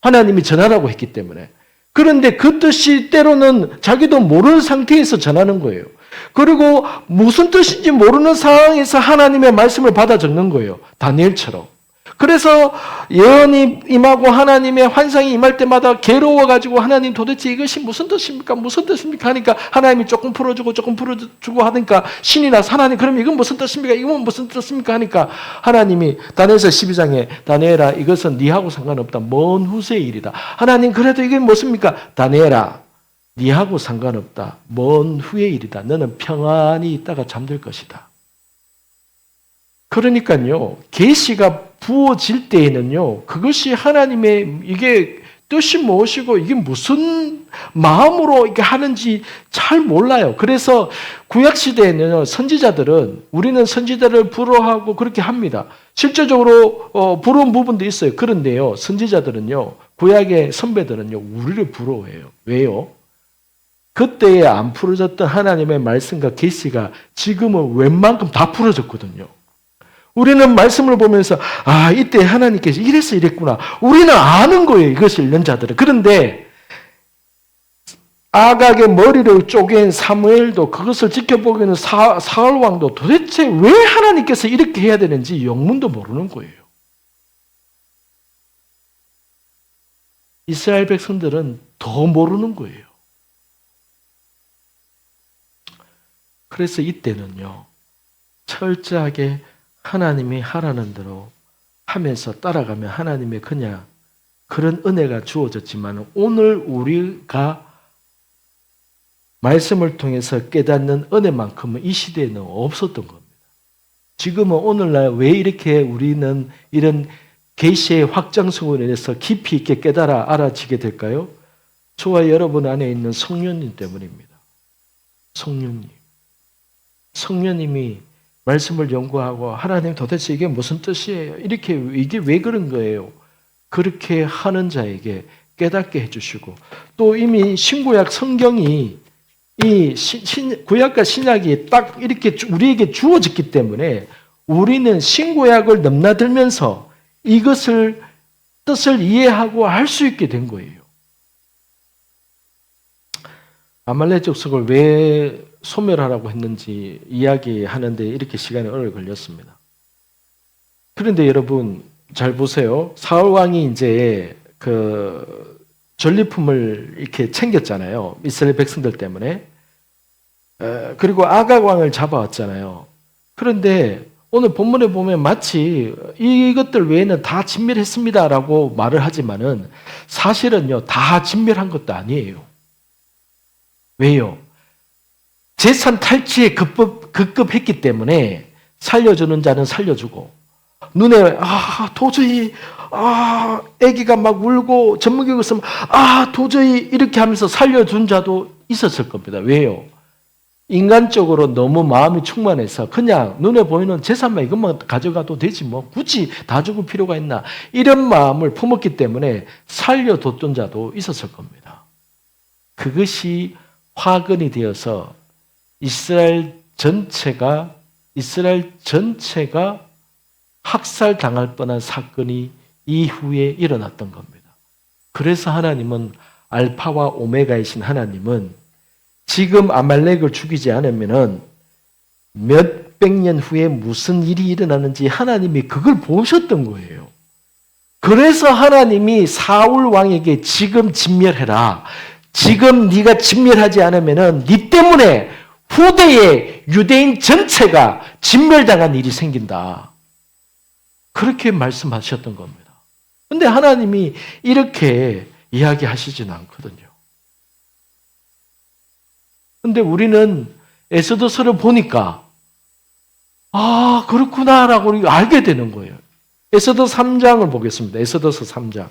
하나님이 전하라고 했기 때문에. 그런데 그 뜻이 때로는 자기도 모르는 상태에서 전하는 거예요. 그리고 무슨 뜻인지 모르는 상황에서 하나님의 말씀을 받아 적는 거예요. 다니엘처럼. 그래서 예언이 임하고 하나님의 환상이 임할 때마다 괴로워가지고 하나님 도대체 이것이 무슨 뜻입니까? 무슨 뜻입니까? 하니까 하나님이 조금 풀어주고 하니까 신이 나서 하나님 그럼 이건 무슨 뜻입니까? 이건 무슨 뜻입니까? 하니까 하나님이 다니엘서 12장에 다니엘아 이것은 네하고 상관없다. 먼 후세의 일이다. 하나님 그래도 이게 무엇입니까? 다니엘아 니하고 상관없다. 먼 후의 일이다. 너는 평안히 있다가 잠들 것이다. 그러니까요, 계시가 부어질 때에는요, 그것이 하나님의 이게 뜻이 무엇이고 이게 무슨 마음으로 이게 하는지 잘 몰라요. 그래서 구약 시대에는 선지자들은 우리는 선지자를 부러워하고 그렇게 합니다. 실제적으로 부러운 부분도 있어요. 그런데요, 선지자들은요, 구약의 선배들은요, 우리를 부러워해요. 왜요? 그때에 안 풀어졌던 하나님의 말씀과 계시가 지금은 웬만큼 다 풀어졌거든요. 우리는 말씀을 보면서 이때 하나님께서 이래서 이랬구나. 우리는 아는 거예요. 이것을 읽는 자들은. 그런데 아각의 머리를 쪼갠 사무엘도 그것을 지켜보기에는 사울 왕도 도대체 왜 하나님께서 이렇게 해야 되는지 영문도 모르는 거예요. 이스라엘 백성들은 더 모르는 거예요. 그래서 이때는요, 철저하게 하나님이 하라는 대로 하면서 따라가면 하나님의 그냥 그런 은혜가 주어졌지만 오늘 우리가 말씀을 통해서 깨닫는 은혜만큼은 이 시대에는 없었던 겁니다. 지금은 오늘날 왜 이렇게 우리는 이런 계시의 확장성으로 인해서 깊이 있게 깨달아 알아지게 될까요? 저와 여러분 안에 있는 성령님 때문입니다. 성령님이 말씀을 연구하고 하나님 도대체 이게 무슨 뜻이에요? 이게 왜 그런 거예요? 그렇게 하는 자에게 깨닫게 해주시고 또 이미 신구약 성경이 이 구약과 신약이 딱 이렇게 우리에게 주어졌기 때문에 우리는 신구약을 넘나들면서 이것을 뜻을 이해하고 할 수 있게 된 거예요. 아말렉 족속을 왜 소멸하라고 했는지 이야기하는데 이렇게 시간이 오래 걸렸습니다. 그런데 여러분 잘 보세요. 사울 왕이 이제 그 전리품을 이렇게 챙겼잖아요. 이스라엘 백성들 때문에. 그리고 아각 왕을 잡아왔잖아요. 그런데 오늘 본문에 보면 마치 이것들 외에는 다 진멸했습니다라고 말을 하지만은 사실은요 다 진멸한 것도 아니에요. 왜요? 재산 탈취에 급급했기 때문에 살려주는 자는 살려주고 눈에 도저히 아기가 막 울고 전문격을 쓰면 도저히 이렇게 하면서 살려준 자도 있었을 겁니다. 왜요? 인간적으로 너무 마음이 충만해서 그냥 눈에 보이는 재산만 이것만 가져가도 되지 뭐 굳이 다 죽을 필요가 있나 이런 마음을 품었기 때문에 살려뒀던 자도 있었을 겁니다. 그것이 화근이 되어서 이스라엘 전체가 학살당할 뻔한 사건이 이후에 일어났던 겁니다. 그래서 하나님은 알파와 오메가이신 하나님은 지금 아말렉을 죽이지 않으면은 몇백 년 후에 무슨 일이 일어나는지 하나님이 그걸 보셨던 거예요. 그래서 하나님이 사울 왕에게 지금 진멸해라. 지금 네가 진멸하지 않으면은 네 때문에 후대의 유대인 전체가 진멸당한 일이 생긴다. 그렇게 말씀하셨던 겁니다. 그런데 하나님이 이렇게 이야기하시지는 않거든요. 그런데 우리는 에스더서를 보니까 그렇구나라고 알게 되는 거예요. 에스더 3장을 보겠습니다. 에스더서 3장.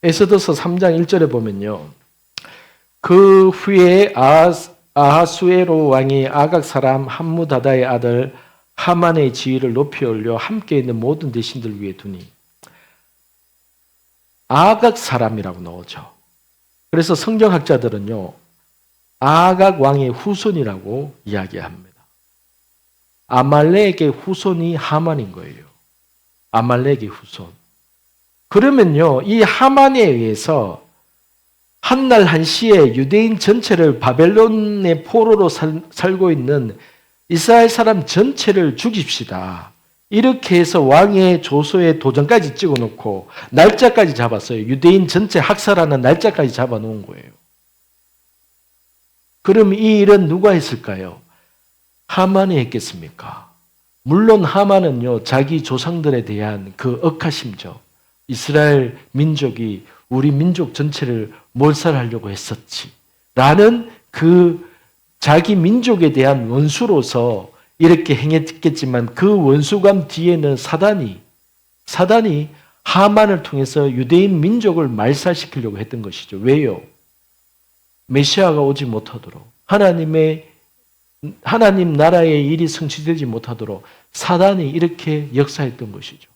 에스더서 3장 1절에 보면요. 그 후에 아하수에로 왕이 아각 사람 함무다다의 아들 하만의 지위를 높이 올려 함께 있는 모든 대신들 위에 두니 아각 사람이라고 나오죠. 그래서 성경학자들은요. 아각 왕의 후손이라고 이야기합니다. 아말렉의 후손이 하만인 거예요. 아말렉의 후손. 그러면요. 이 하만에 의해서 한날 한시에 유대인 전체를 바벨론의 포로로 살고 있는 이스라엘 사람 전체를 죽입시다. 이렇게 해서 왕의 조서에 도장까지 찍어놓고 날짜까지 잡았어요. 유대인 전체 학살하는 날짜까지 잡아놓은 거예요. 그럼 이 일은 누가 했을까요? 하만이 했겠습니까? 물론 하만은요. 자기 조상들에 대한 그 억하심죠. 이스라엘 민족이 우리 민족 전체를 몰살하려고 했었지. 라는 그 자기 민족에 대한 원수로서 이렇게 행했겠지만 그 원수감 뒤에는 사단이 하만을 통해서 유대인 민족을 말살시키려고 했던 것이죠. 왜요? 메시아가 오지 못하도록 하나님 나라의 일이 성취되지 못하도록 사단이 이렇게 역사했던 것이죠.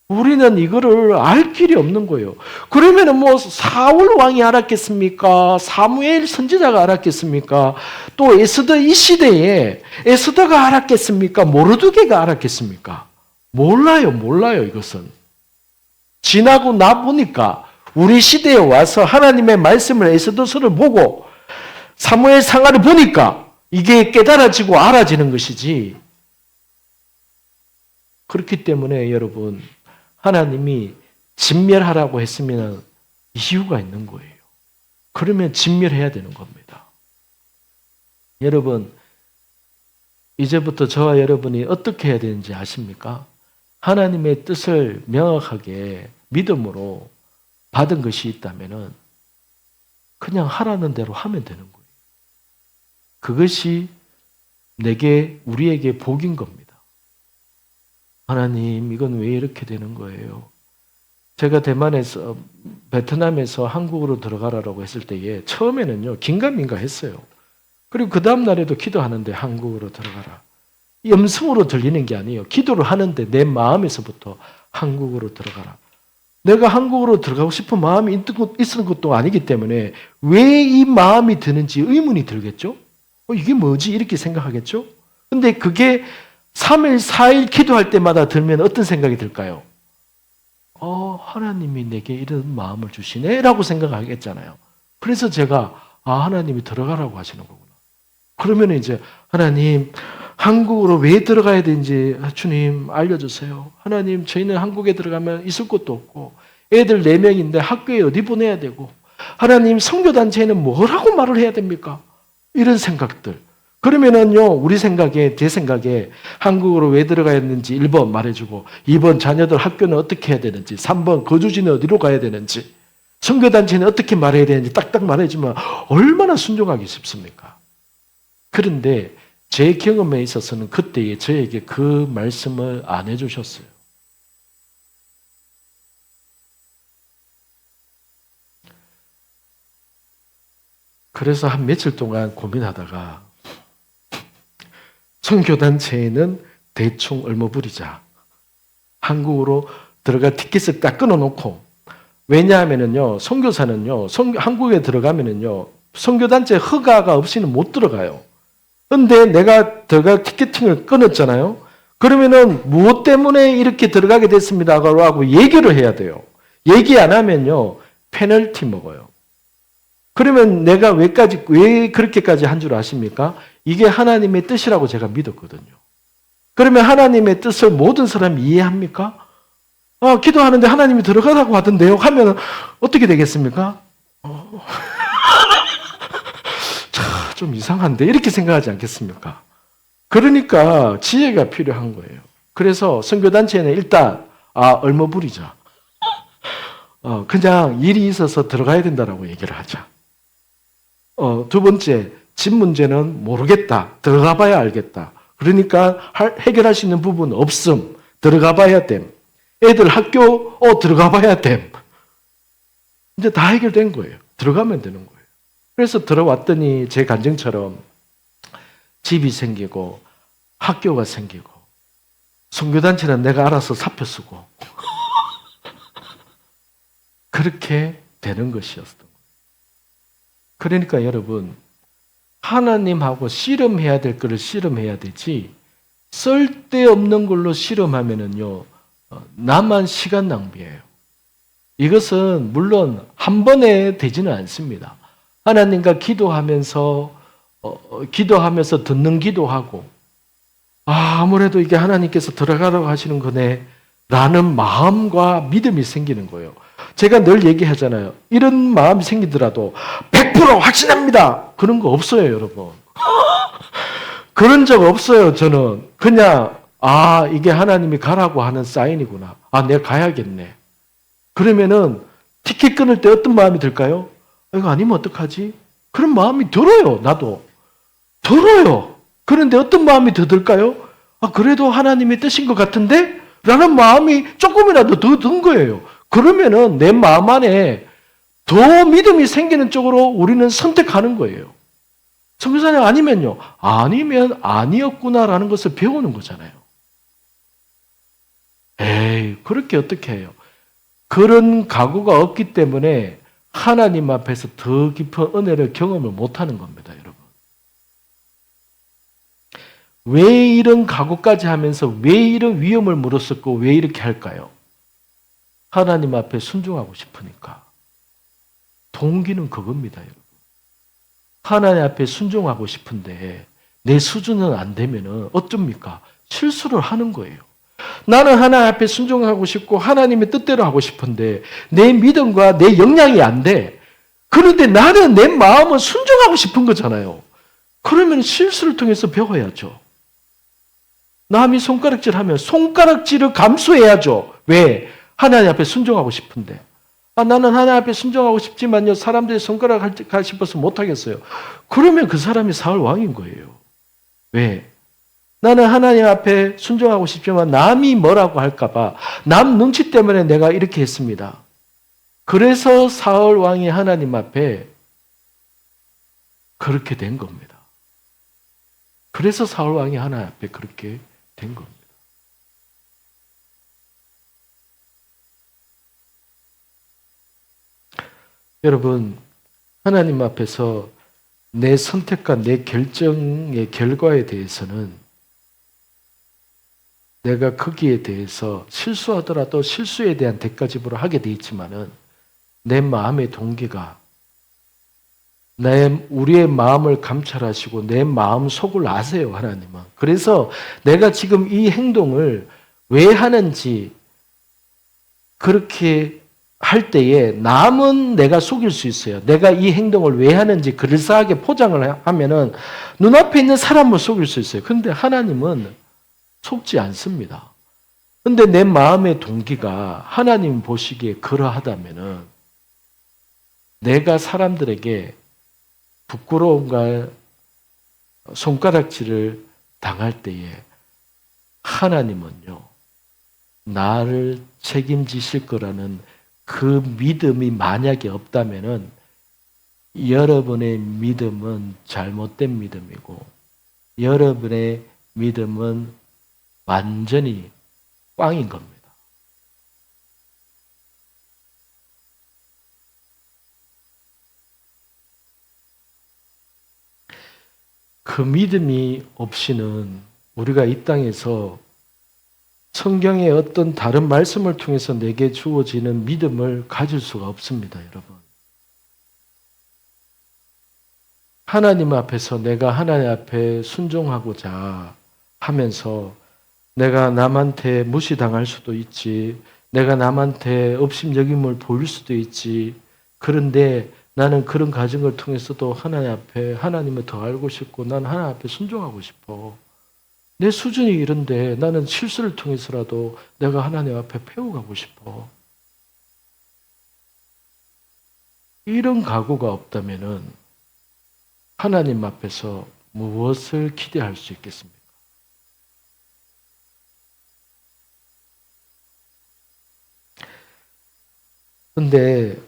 우리는 이거를 알 길이 없는 거예요. 그러면은 뭐 사울 왕이 알았겠습니까? 사무엘 선지자가 알았겠습니까? 또 에스더 이 시대에 에스더가 알았겠습니까? 모르드게가 알았겠습니까? 몰라요 이것은. 지나고 나 보니까 우리 시대에 와서 하나님의 말씀을 에스더서를 보고 사무엘 상하를 보니까 이게 깨달아지고 알아지는 것이지. 그렇기 때문에 여러분, 하나님이 진멸하라고 했으면 이유가 있는 거예요. 그러면 진멸해야 되는 겁니다. 여러분, 이제부터 저와 여러분이 어떻게 해야 되는지 아십니까? 하나님의 뜻을 명확하게 믿음으로 받은 것이 있다면 그냥 하라는 대로 하면 되는 거예요. 그것이 우리에게 복인 겁니다. 하나님, 이건 왜 이렇게 되는 거예요? 제가 베트남에서 한국으로 들어가라고 했을 때에 처음에는요, 긴가민가 했어요. 그리고 그 다음 날에도 기도하는데 한국으로 들어가라. 염승으로 들리는 게 아니에요. 기도를 하는데 내 마음에서부터 한국으로 들어가라. 내가 한국으로 들어가고 싶은 마음이 있는 것도 아니기 때문에 왜 이 마음이 드는지 의문이 들겠죠? 이게 뭐지? 이렇게 생각하겠죠? 근데 그게 3일, 4일 기도할 때마다 들면 어떤 생각이 들까요? 하나님이 내게 이런 마음을 주시네? 라고 생각하겠잖아요. 그래서 제가, 하나님이 들어가라고 하시는 거구나. 그러면 이제, 하나님, 한국으로 왜 들어가야 되는지 주님 알려주세요. 하나님, 저희는 한국에 들어가면 있을 곳도 없고, 애들 4명인데 학교에 어디 보내야 되고, 하나님, 선교단체에는 뭐라고 말을 해야 됩니까? 이런 생각들. 그러면은요, 제 생각에 한국으로 왜 들어가야 되는지 1번 말해주고, 2번 자녀들 학교는 어떻게 해야 되는지, 3번 거주지는 어디로 가야 되는지, 선교단체는 어떻게 말해야 되는지 딱딱 말해주면 얼마나 순종하기 쉽습니까? 그런데 제 경험에 있어서는 그때에 저에게 그 말씀을 안 해주셨어요. 그래서 한 며칠 동안 고민하다가 선교단체에는 대충 얼마 부리자. 한국으로 들어갈 티켓을 딱 끊어놓고, 왜냐하면은요, 선교사는요, 한국에 들어가면은요, 선교단체 허가가 없이는 못 들어가요. 근데 내가 들어갈 티켓팅을 끊었잖아요. 그러면은 무엇 때문에 이렇게 들어가게 됐습니다라고 얘기를 해야 돼요. 얘기 안 하면요, 페널티 먹어요. 그러면 내가 왜 그렇게까지 한 줄 아십니까? 이게 하나님의 뜻이라고 제가 믿었거든요. 그러면 하나님의 뜻을 모든 사람이 이해합니까? 기도하는데 하나님이 들어가라고 하던데요? 하면 어떻게 되겠습니까? 좀 이상한데? 이렇게 생각하지 않겠습니까? 그러니까 지혜가 필요한 거예요. 그래서 선교단체는 일단 얼마 부리자. 그냥 일이 있어서 들어가야 된다라고 얘기를 하자. 두 번째, 집 문제는 모르겠다. 들어가 봐야 알겠다. 그러니까 해결할 수 있는 부분 없음. 들어가 봐야 됨. 애들 학교 들어가 봐야 됨. 이제 다 해결된 거예요. 들어가면 되는 거예요. 그래서 들어왔더니 제 간증처럼 집이 생기고 학교가 생기고 선교단체는 내가 알아서 사표 쓰고 그렇게 되는 것이었던 거예요. 그러니까 여러분, 하나님하고 씨름해야 될 거를 씨름해야 되지, 쓸데없는 걸로 씨름하면은요, 나만 시간 낭비예요. 이것은 물론 한 번에 되지는 않습니다. 하나님과 기도하면서 듣는 기도하고, 아무래도 이게 하나님께서 들어가라고 하시는 거네 라는 마음과 믿음이 생기는 거예요. 제가 늘 얘기하잖아요. 이런 마음이 생기더라도 100% 확신합니다. 그런 거 없어요, 여러분. 그런 적 없어요, 저는. 그냥 이게 하나님이 가라고 하는 사인이구나. 내가 가야겠네. 그러면은 티켓 끊을 때 어떤 마음이 들까요? 이거 아니면 어떡하지? 그런 마음이 들어요. 나도. 들어요. 그런데 어떤 마음이 더 들까요? 그래도 하나님의 뜻인 것 같은데? 라는 마음이 조금이라도 더 든 거예요. 그러면은 내 마음 안에 더 믿음이 생기는 쪽으로 우리는 선택하는 거예요. 선교사님 아니면요. 아니면 아니었구나라는 것을 배우는 거잖아요. 에이, 그렇게 어떻게 해요? 그런 각오가 없기 때문에 하나님 앞에서 더 깊은 은혜를 경험을 못하는 겁니다, 여러분. 왜 이런 각오까지 하면서 왜 이런 위험을 물었었고 왜 이렇게 할까요? 하나님 앞에 순종하고 싶으니까. 동기는 그겁니다, 여러분. 하나님 앞에 순종하고 싶은데 내 수준은 안 되면은 어쩝니까? 실수를 하는 거예요. 나는 하나님 앞에 순종하고 싶고 하나님의 뜻대로 하고 싶은데 내 믿음과 내 역량이 안 돼. 그런데 나는 내 마음은 순종하고 싶은 거잖아요. 그러면 실수를 통해서 배워야죠. 남이 손가락질하면 손가락질을 감수해야죠. 왜? 하나님 앞에 순종하고 싶은데. 나는 하나님 앞에 순종하고 싶지만요. 사람들이 손가락 할까 싶어서 못하겠어요. 그러면 그 사람이 사울 왕인 거예요. 왜? 나는 하나님 앞에 순종하고 싶지만 남이 뭐라고 할까봐 남 눈치 때문에 내가 이렇게 했습니다. 그래서 사울 왕이 하나님 앞에 그렇게 된 겁니다. 그래서 사울 왕이 하나님 앞에 그렇게 된 겁니다. 여러분, 하나님 앞에서 내 선택과 내 결정의 결과에 대해서는 내가 거기에 대해서 실수하더라도 실수에 대한 대가 지불을 하게 돼 있지만은 내 마음의 동기가 우리의 마음을 감찰하시고 내 마음 속을 아세요, 하나님은. 그래서 내가 지금 이 행동을 왜 하는지 그렇게 할 때에 남은 내가 속일 수 있어요. 내가 이 행동을 왜 하는지 그럴싸하게 포장을 하면은 눈앞에 있는 사람을 속일 수 있어요. 그런데 하나님은 속지 않습니다. 그런데 내 마음의 동기가 하나님 보시기에 그러하다면은 내가 사람들에게 부끄러움과 손가락질을 당할 때에 하나님은요, 나를 책임지실 거라는 그 믿음이 만약에 없다면은 여러분의 믿음은 잘못된 믿음이고 여러분의 믿음은 완전히 꽝인 겁니다. 그 믿음이 없이는 우리가 이 땅에서 성경의 어떤 다른 말씀을 통해서 내게 주어지는 믿음을 가질 수가 없습니다, 여러분. 하나님 앞에서 내가 하나님 앞에 순종하고자 하면서 내가 남한테 무시당할 수도 있지, 내가 남한테 업심여김을 보일 수도 있지. 그런데 나는 그런 과정을 통해서도 하나님 앞에 하나님을 더 알고 싶고 나는 하나님 앞에 순종하고 싶어. 내 수준이 이런데 나는 실수를 통해서라도 내가 하나님 앞에 배워가고 싶어. 이런 각오가 없다면은 하나님 앞에서 무엇을 기대할 수 있겠습니까? 근데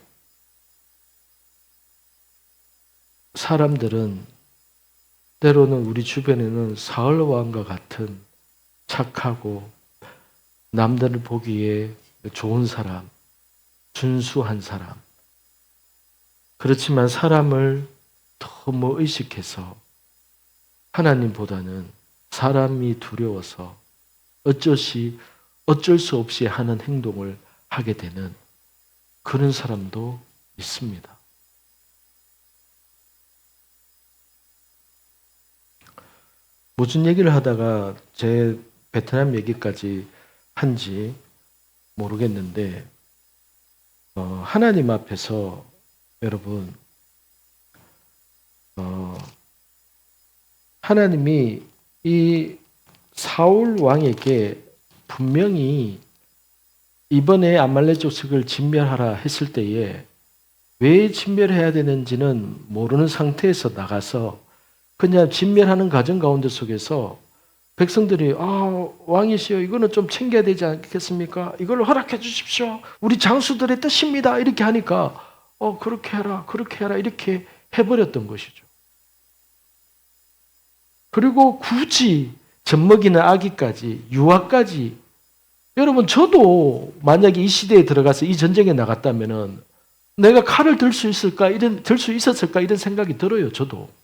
사람들은 때로는 우리 주변에는 사울 왕과 같은 착하고 남들을 보기에 좋은 사람, 준수한 사람. 그렇지만 사람을 너무 의식해서 하나님보다는 사람이 두려워서 어쩔 수 없이 하는 행동을 하게 되는 그런 사람도 있습니다. 무슨 얘기를 하다가 제 베트남 얘기까지 한지 모르겠는데 하나님 앞에서 여러분 하나님이 이 사울 왕에게 분명히 이번에 아말렉 족속을 진멸하라 했을 때에 왜 진멸해야 되는지는 모르는 상태에서 나가서 그냥 진멸하는 과정 가운데 속에서 백성들이 왕이시여 이거는 좀 챙겨야 되지 않겠습니까? 이걸 허락해 주십시오. 우리 장수들의 뜻입니다. 이렇게 하니까 그렇게 해라 이렇게 해버렸던 것이죠. 그리고 굳이 젖먹이는 아기까지 유아까지 여러분 저도 만약에 이 시대에 들어가서 이 전쟁에 나갔다면은 내가 칼을 들 수 있었을까 이런 생각이 들어요. 저도.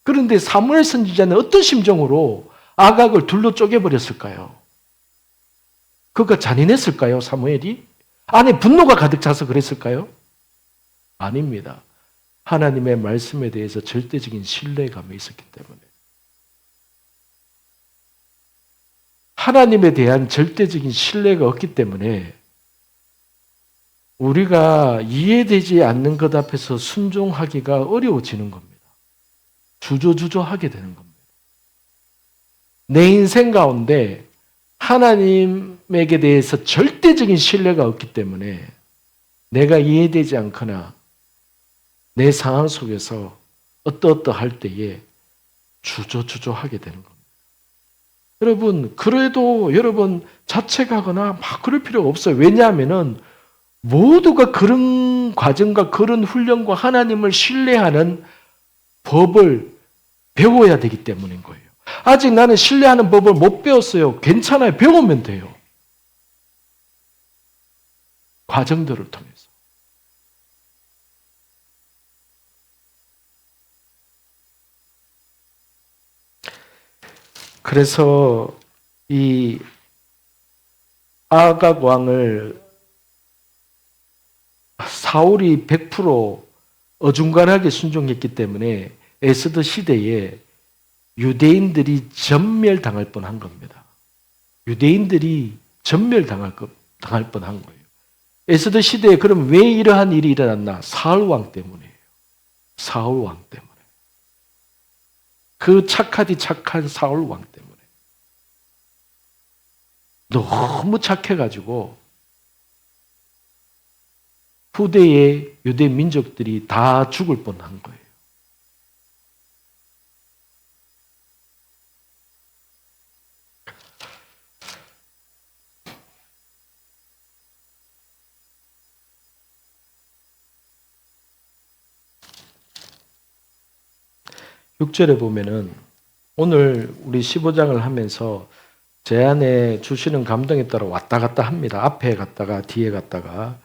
그런데 사무엘 선지자는 어떤 심정으로 아각을 둘로 쪼개버렸을까요? 그가 잔인했을까요? 사무엘이? 안에 분노가 가득 차서 그랬을까요? 아닙니다. 하나님의 말씀에 대해서 절대적인 신뢰감이 있었기 때문에. 하나님에 대한 절대적인 신뢰가 없기 때문에 우리가 이해되지 않는 것 앞에서 순종하기가 어려워지는 겁니다. 주저주저하게 되는 겁니다. 내 인생 가운데 하나님에게 대해서 절대적인 신뢰가 없기 때문에 내가 이해되지 않거나 내 상황 속에서 어떠할 때에 주저주저하게 되는 겁니다. 여러분, 그래도 여러분 자책하거나 막 그럴 필요가 없어요. 왜냐하면은 모두가 그런 과정과 그런 훈련과 하나님을 신뢰하는 법을 배워야 되기 때문인 거예요. 아직 나는 신뢰하는 법을 못 배웠어요. 괜찮아요. 배우면 돼요. 과정들을 통해서. 그래서 이 아각 왕을 사울이 100% 어중간하게 순종했기 때문에 에스더 시대에 유대인들이 전멸당할 뻔한 겁니다. 유대인들이 전멸당할 뻔한 거예요. 에스더 시대에 그럼 왜 이러한 일이 일어났나? 사울 왕 때문이에요. 사울 왕 때문에. 그 착하디 착한 사울 왕 때문에. 너무 착해가지고 후대의 유대 민족들이 다 죽을 뻔한 거예요. 육 절에 보면은 오늘 우리 15장을 하면서 제 안에 주시는 감동에 따라 왔다 갔다 합니다. 앞에 갔다가 뒤에 갔다가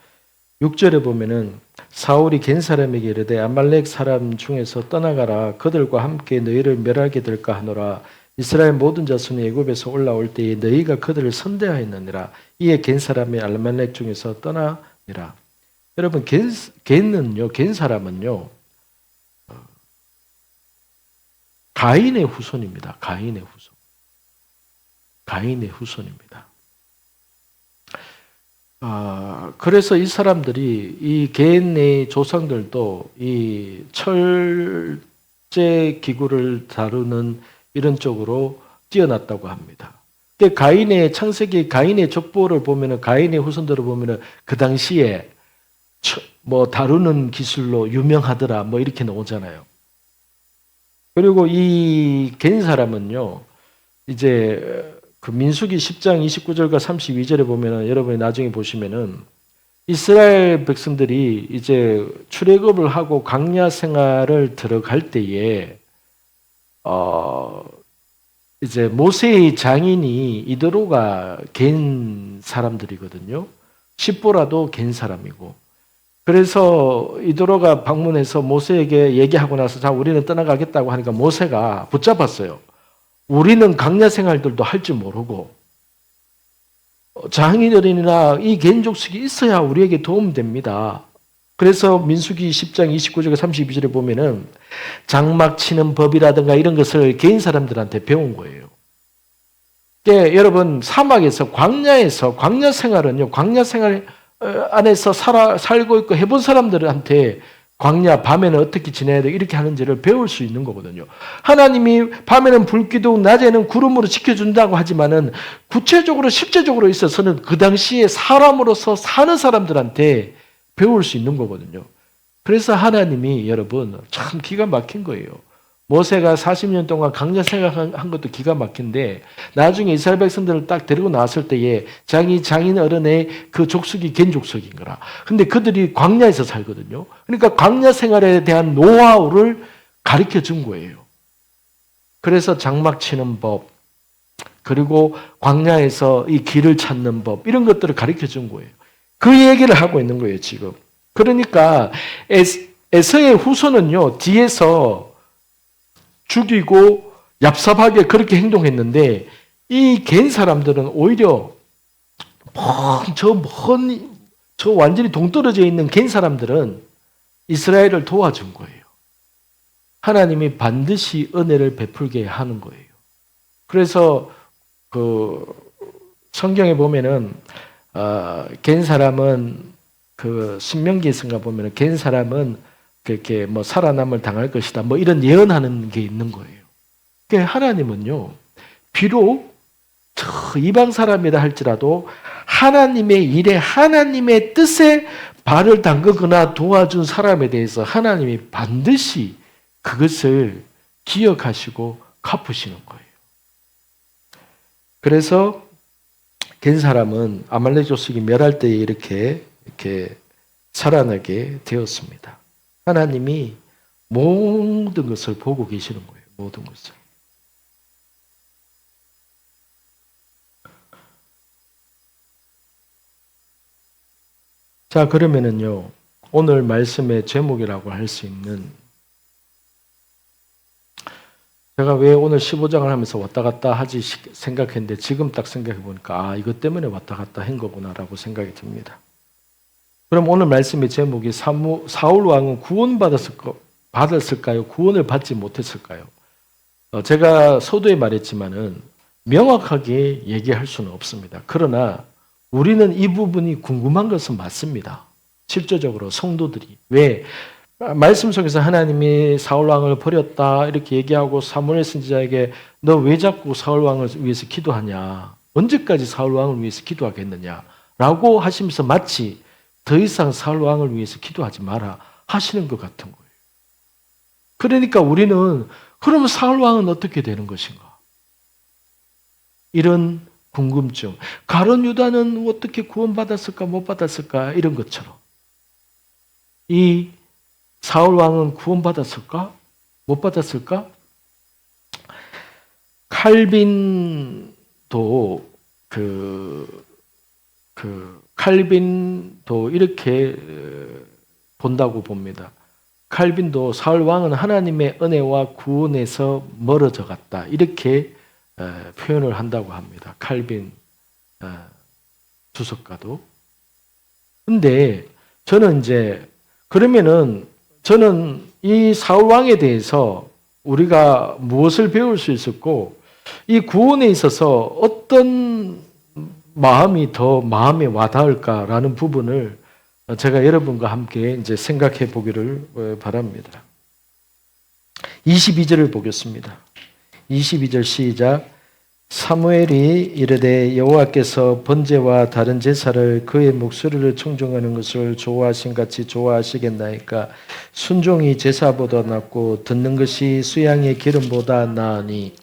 6절에 보면은 사울이 겐 사람에게 이르되 아말렉 사람 중에서 떠나가라 그들과 함께 너희를 멸하게 될까 하노라 이스라엘 모든 자손이 애굽에서 올라올 때에 너희가 그들을 선대하였느니라 이에 겐 사람이 아말렉 중에서 떠나니라. 여러분 겐 사람은요 가인의 후손입니다. 가인의 후손입니다. 그래서 이 사람들이 이 겐의 조상들도 이 철제 기구를 다루는 이런 쪽으로 뛰어났다고 합니다. 가인의 창세기 가인의 족보를 보면은 가인의 후손들을 보면은 그 당시에 뭐 다루는 기술로 유명하더라 뭐 이렇게 나오잖아요. 그리고 이 겐 사람은요 이제 그 민수기 10장 29절과 32절에 보면은 여러분이 나중에 보시면은 이스라엘 백성들이 이제 출애굽을 하고 광야 생활을 들어갈 때에 이제 모세의 장인이 이드로가 겐 사람들이거든요. 십보라도 겐 사람이고. 그래서 이드로가 방문해서 모세에게 얘기하고 나서 자 우리는 떠나가겠다고 하니까 모세가 붙잡았어요. 우리는 광야 생활들도 할 줄 모르고 장인어른이나 이 겐족속이 있어야 우리에게 도움됩니다. 그래서 민수기 10장 29절과 32절에 보면은 장막 치는 법이라든가 이런 것을 겐 사람들한테 배운 거예요. 여러분 사막에서 광야에서 광야 생활은요 광야 생활 안에서 살고 있고 해본 사람들한테 광야 밤에는 어떻게 지내야 돼 이렇게 하는지를 배울 수 있는 거거든요. 하나님이 밤에는 불기둥 낮에는 구름으로 지켜준다고 하지만은 구체적으로 실제적으로 있어서는 그 당시에 사람으로서 사는 사람들한테 배울 수 있는 거거든요. 그래서 하나님이 여러분 참 기가 막힌 거예요. 모세가 40년 동안 강야 생활한 것도 기가 막힌데 나중에 이스라엘 백성들을 딱 데리고 나왔을 때에 자기 장인 어른의 그 족속이 겐 족속인 거라. 근데 그들이 광야에서 살거든요. 그러니까 광야 생활에 대한 노하우를 가르쳐 준 거예요. 그래서 장막 치는 법, 그리고 광야에서 이 길을 찾는 법 이런 것들을 가르쳐 준 거예요. 그 얘기를 하고 있는 거예요, 지금. 그러니까 에서의 후손은요, 뒤에서 죽이고 얍삽하게 그렇게 행동했는데 이 겐 사람들은 오히려 저 완전히 동떨어져 있는 겐 사람들은 이스라엘을 도와준 거예요. 하나님이 반드시 은혜를 베풀게 하는 거예요. 그래서 그 성경에 보면은 겐 사람은 그 신명기에서인가 보면은 겐 사람은 그렇게 뭐 살아남을 당할 것이다. 뭐 이런 예언하는 게 있는 거예요. 그러니까 하나님은요, 비록 이방 사람이라 할지라도 하나님의 일에 하나님의 뜻에 발을 담그거나 도와준 사람에 대해서 하나님이 반드시 그것을 기억하시고 갚으시는 거예요. 그래서 겐 사람은 아말렉 족속이 멸할 때에 이렇게 살아나게 되었습니다. 하나님이 모든 것을 보고 계시는 거예요. 모든 것을. 자, 그러면은요, 오늘 말씀의 제목이라고 할 수 있는, 제가 왜 오늘 15장을 하면서 왔다 갔다 하지 생각했는데 지금 딱 생각해 보니까 이것 때문에 왔다 갔다 한 거구나라고 생각이 듭니다. 그럼 오늘 말씀의 제목이 사울 왕은 받았을까요? 구원을 받지 못했을까요? 제가 서두에 말했지만은 명확하게 얘기할 수는 없습니다. 그러나 우리는 이 부분이 궁금한 것은 맞습니다. 실제적으로 성도들이. 왜? 말씀 속에서 하나님이 사울 왕을 버렸다 이렇게 얘기하고 사무엘 선지자에게 너 왜 자꾸 사울 왕을 위해서 기도하냐? 언제까지 사울 왕을 위해서 기도하겠느냐? 라고 하시면서 마치 더 이상 사울 왕을 위해서 기도하지 마라 하시는 것 같은 거예요. 그러니까 우리는 그러면 사울 왕은 어떻게 되는 것인가? 이런 궁금증. 가룟 유다는 어떻게 구원받았을까 못 받았을까 이런 것처럼 이 사울 왕은 구원받았을까? 못 받았을까? 칼빈도 칼빈도 이렇게 본다고 봅니다. 칼빈도 사울 왕은 하나님의 은혜와 구원에서 멀어져 갔다. 이렇게 표현을 한다고 합니다. 칼빈 주석가도. 근데 저는 그러면은 저는 이 사울 왕에 대해서 우리가 무엇을 배울 수 있었고 이 구원에 있어서 어떤 마음이 더 마음에 와닿을까라는 부분을 제가 여러분과 함께 생각해 보기를 바랍니다. 22절을 보겠습니다. 22절 시작. 사무엘이 이르되 여호와께서 번제와 다른 제사를 그의 목소리를 청종하는 것을 좋아하신 같이 좋아하시겠나이까? 순종이 제사보다 낫고 듣는 것이 수양의 기름보다 나으니.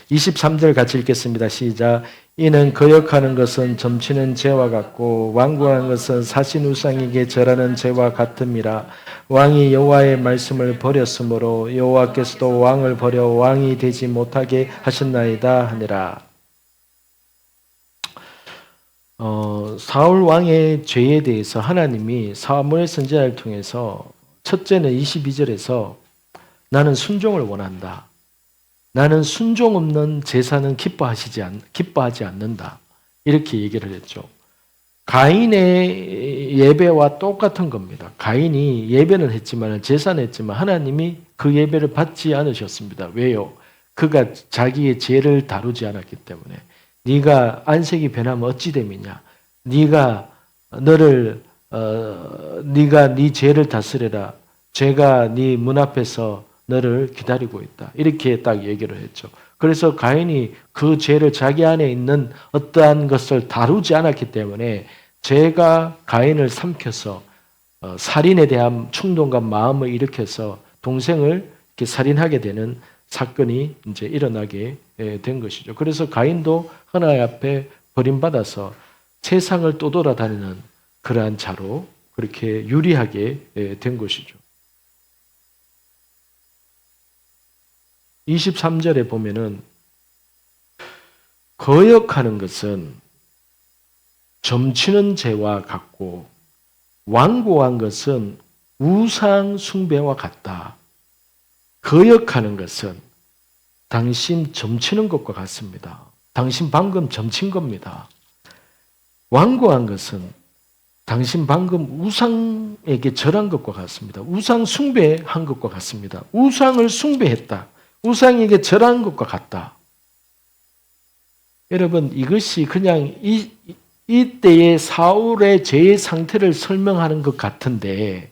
23절 같이 읽겠습니다. 시작. 이는 거역하는 것은 점치는 죄와 같고 완고한 것은 사신 우상에게 절하는 죄와 같음이라. 왕이 여호와의 말씀을 버렸으므로 여호와께서도 왕을 버려 왕이 되지 못하게 하셨나이다 하니라. 사울 왕의 죄에 대해서 하나님이 사무엘 선지자를 통해서 첫째는 22절에서 나는 순종을 원한다. 나는 순종 없는 제사는 기뻐하지 않는다. 이렇게 얘기를 했죠. 가인의 예배와 똑같은 겁니다. 가인이 예배는 했지만 제사는 했지만 하나님이 그 예배를 받지 않으셨습니다. 왜요? 그가 자기의 죄를 다루지 않았기 때문에. 네가 안색이 변하면 어찌 됨이냐? 네가 네 죄를 다스려라. 죄가 네 문 앞에서 너를 기다리고 있다. 이렇게 딱 얘기를 했죠. 그래서 가인이 그 죄를 자기 안에 있는 어떠한 것을 다루지 않았기 때문에 죄가 가인을 삼켜서 살인에 대한 충동과 마음을 일으켜서 동생을 이렇게 살인하게 되는 사건이 이제 일어나게 된 것이죠. 그래서 가인도 하나님 앞에 버림받아서 세상을 떠돌아다니는 그러한 자로 그렇게 유리하게 된 것이죠. 23절에 보면은 거역하는 것은 점치는 죄와 같고 완고한 것은 우상 숭배와 같다. 거역하는 것은 당신 점치는 것과 같습니다. 당신 방금 점친 겁니다. 완고한 것은 당신 방금 우상에게 절한 것과 같습니다. 우상 숭배한 것과 같습니다. 우상을 숭배했다. 우상에게 절한 것과 같다. 여러분, 이것이 그냥 이때의 사울의 죄의 상태를 설명하는 것 같은데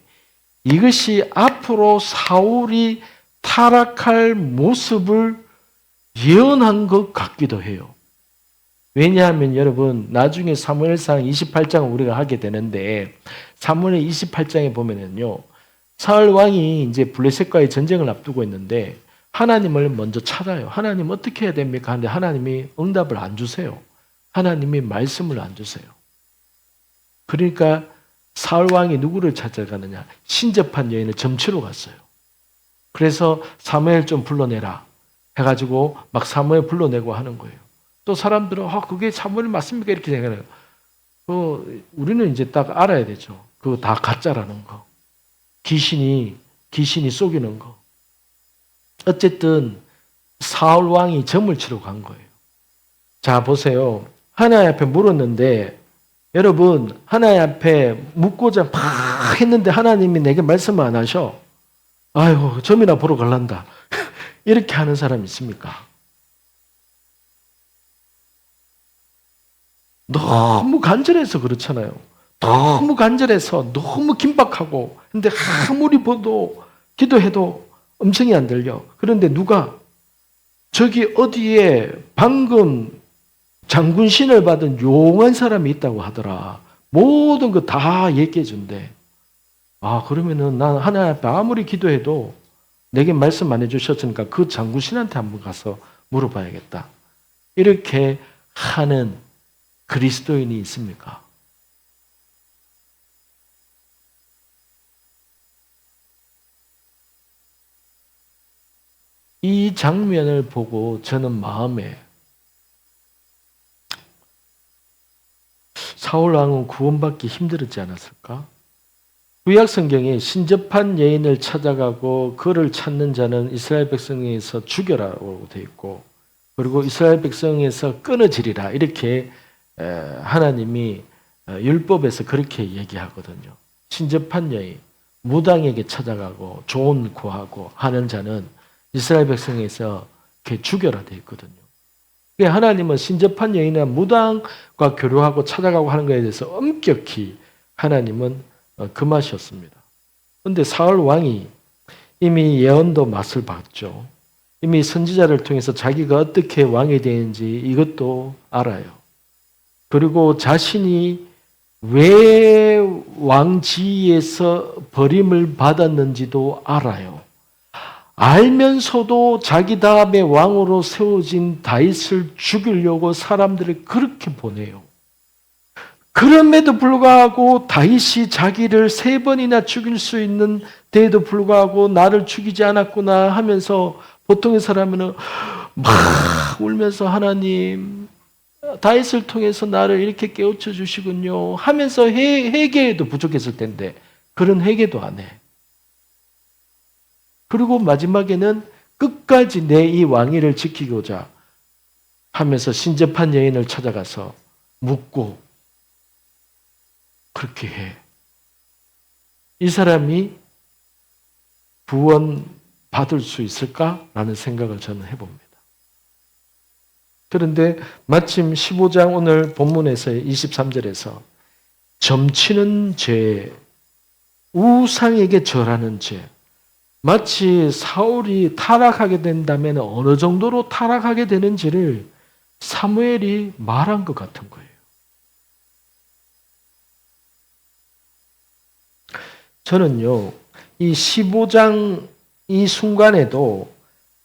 이것이 앞으로 사울이 타락할 모습을 예언한 것 같기도 해요. 왜냐하면 여러분, 나중에 사무엘상 28장을 우리가 하게 되는데 사무엘 28장에 보면은요, 사울 왕이 이제 블레셋과의 전쟁을 앞두고 있는데 하나님을 먼저 찾아요. 하나님 어떻게 해야 됩니까? 하는데 하나님이 응답을 안 주세요. 하나님이 말씀을 안 주세요. 그러니까 사울 왕이 누구를 찾아가느냐? 신접한 여인을 점치러 갔어요. 그래서 사무엘 좀 불러내라 해가지고 막 사무엘 불러내고 하는 거예요. 또 사람들은 그게 사무엘 맞습니까? 이렇게 생각해요. 우리는 이제 딱 알아야 되죠. 그거 다 가짜라는 거. 귀신이 속이는 거. 어쨌든 사울 왕이 점을 치러 간 거예요. 자, 보세요. 하나님 앞에 물었는데 여러분, 하나님 앞에 묻고자 막 했는데 하나님이 내게 말씀을 안 하셔. 아이고, 점이나 보러 갈란다. 이렇게 하는 사람 있습니까? 너무 간절해서 그렇잖아요. 너무 간절해서 너무 긴박하고 근데 아무리 봐도 기도해도 음성이 안 들려. 그런데 누가 저기 어디에 방금 장군 신을 받은 용한 사람이 있다고 하더라. 모든 거 다 얘기해 준대. 그러면은 난 하나님 앞에 아무리 기도해도 내게 말씀 안 해주셨으니까 그 장군 신한테 한번 가서 물어봐야겠다. 이렇게 하는 그리스도인이 있습니까? 이 장면을 보고 저는 마음에 사울 왕은 구원받기 힘들었지 않았을까? 구약 성경에 신접한 여인을 찾아가고 그를 찾는 자는 이스라엘 백성에서 죽여라고 되어 있고 그리고 이스라엘 백성에서 끊어지리라 이렇게 하나님이 율법에서 그렇게 얘기하거든요. 신접한 여인, 무당에게 찾아가고 조언 구하고 하는 자는 이스라엘 백성에서 이렇게 죽여라 되어 있거든요. 하나님은 신접한 여인이나 무당과 교류하고 찾아가고 하는 것에 대해서 엄격히 하나님은 금하셨습니다. 그런데 사울 왕이 이미 예언도 맛을 봤죠. 이미 선지자를 통해서 자기가 어떻게 왕이 되는지 이것도 알아요. 그리고 자신이 왜 왕지에서 버림을 받았는지도 알아요. 알면서도 자기 다음에 왕으로 세워진 다윗을 죽이려고 사람들을 그렇게 보내요. 그럼에도 불구하고 다윗이 자기를 3번이나 죽일 수 있는 데에도 불구하고 나를 죽이지 않았구나 하면서 보통의 사람은 막 울면서 하나님 다윗을 통해서 나를 이렇게 깨우쳐 주시군요 하면서 회개에도 부족했을 텐데 그런 회개도 안 해. 그리고 마지막에는 끝까지 내 이 왕위를 지키고자 하면서 신접한 여인을 찾아가서 묻고 그렇게 해. 이 사람이 구원 받을 수 있을까라는 생각을 저는 해봅니다. 그런데 마침 15장 오늘 본문에서 23절에서 점치는 죄, 우상에게 절하는 죄, 마치 사울이 타락하게 된다면 어느 정도로 타락하게 되는지를 사무엘이 말한 것 같은 거예요. 저는요, 이 15장 이 순간에도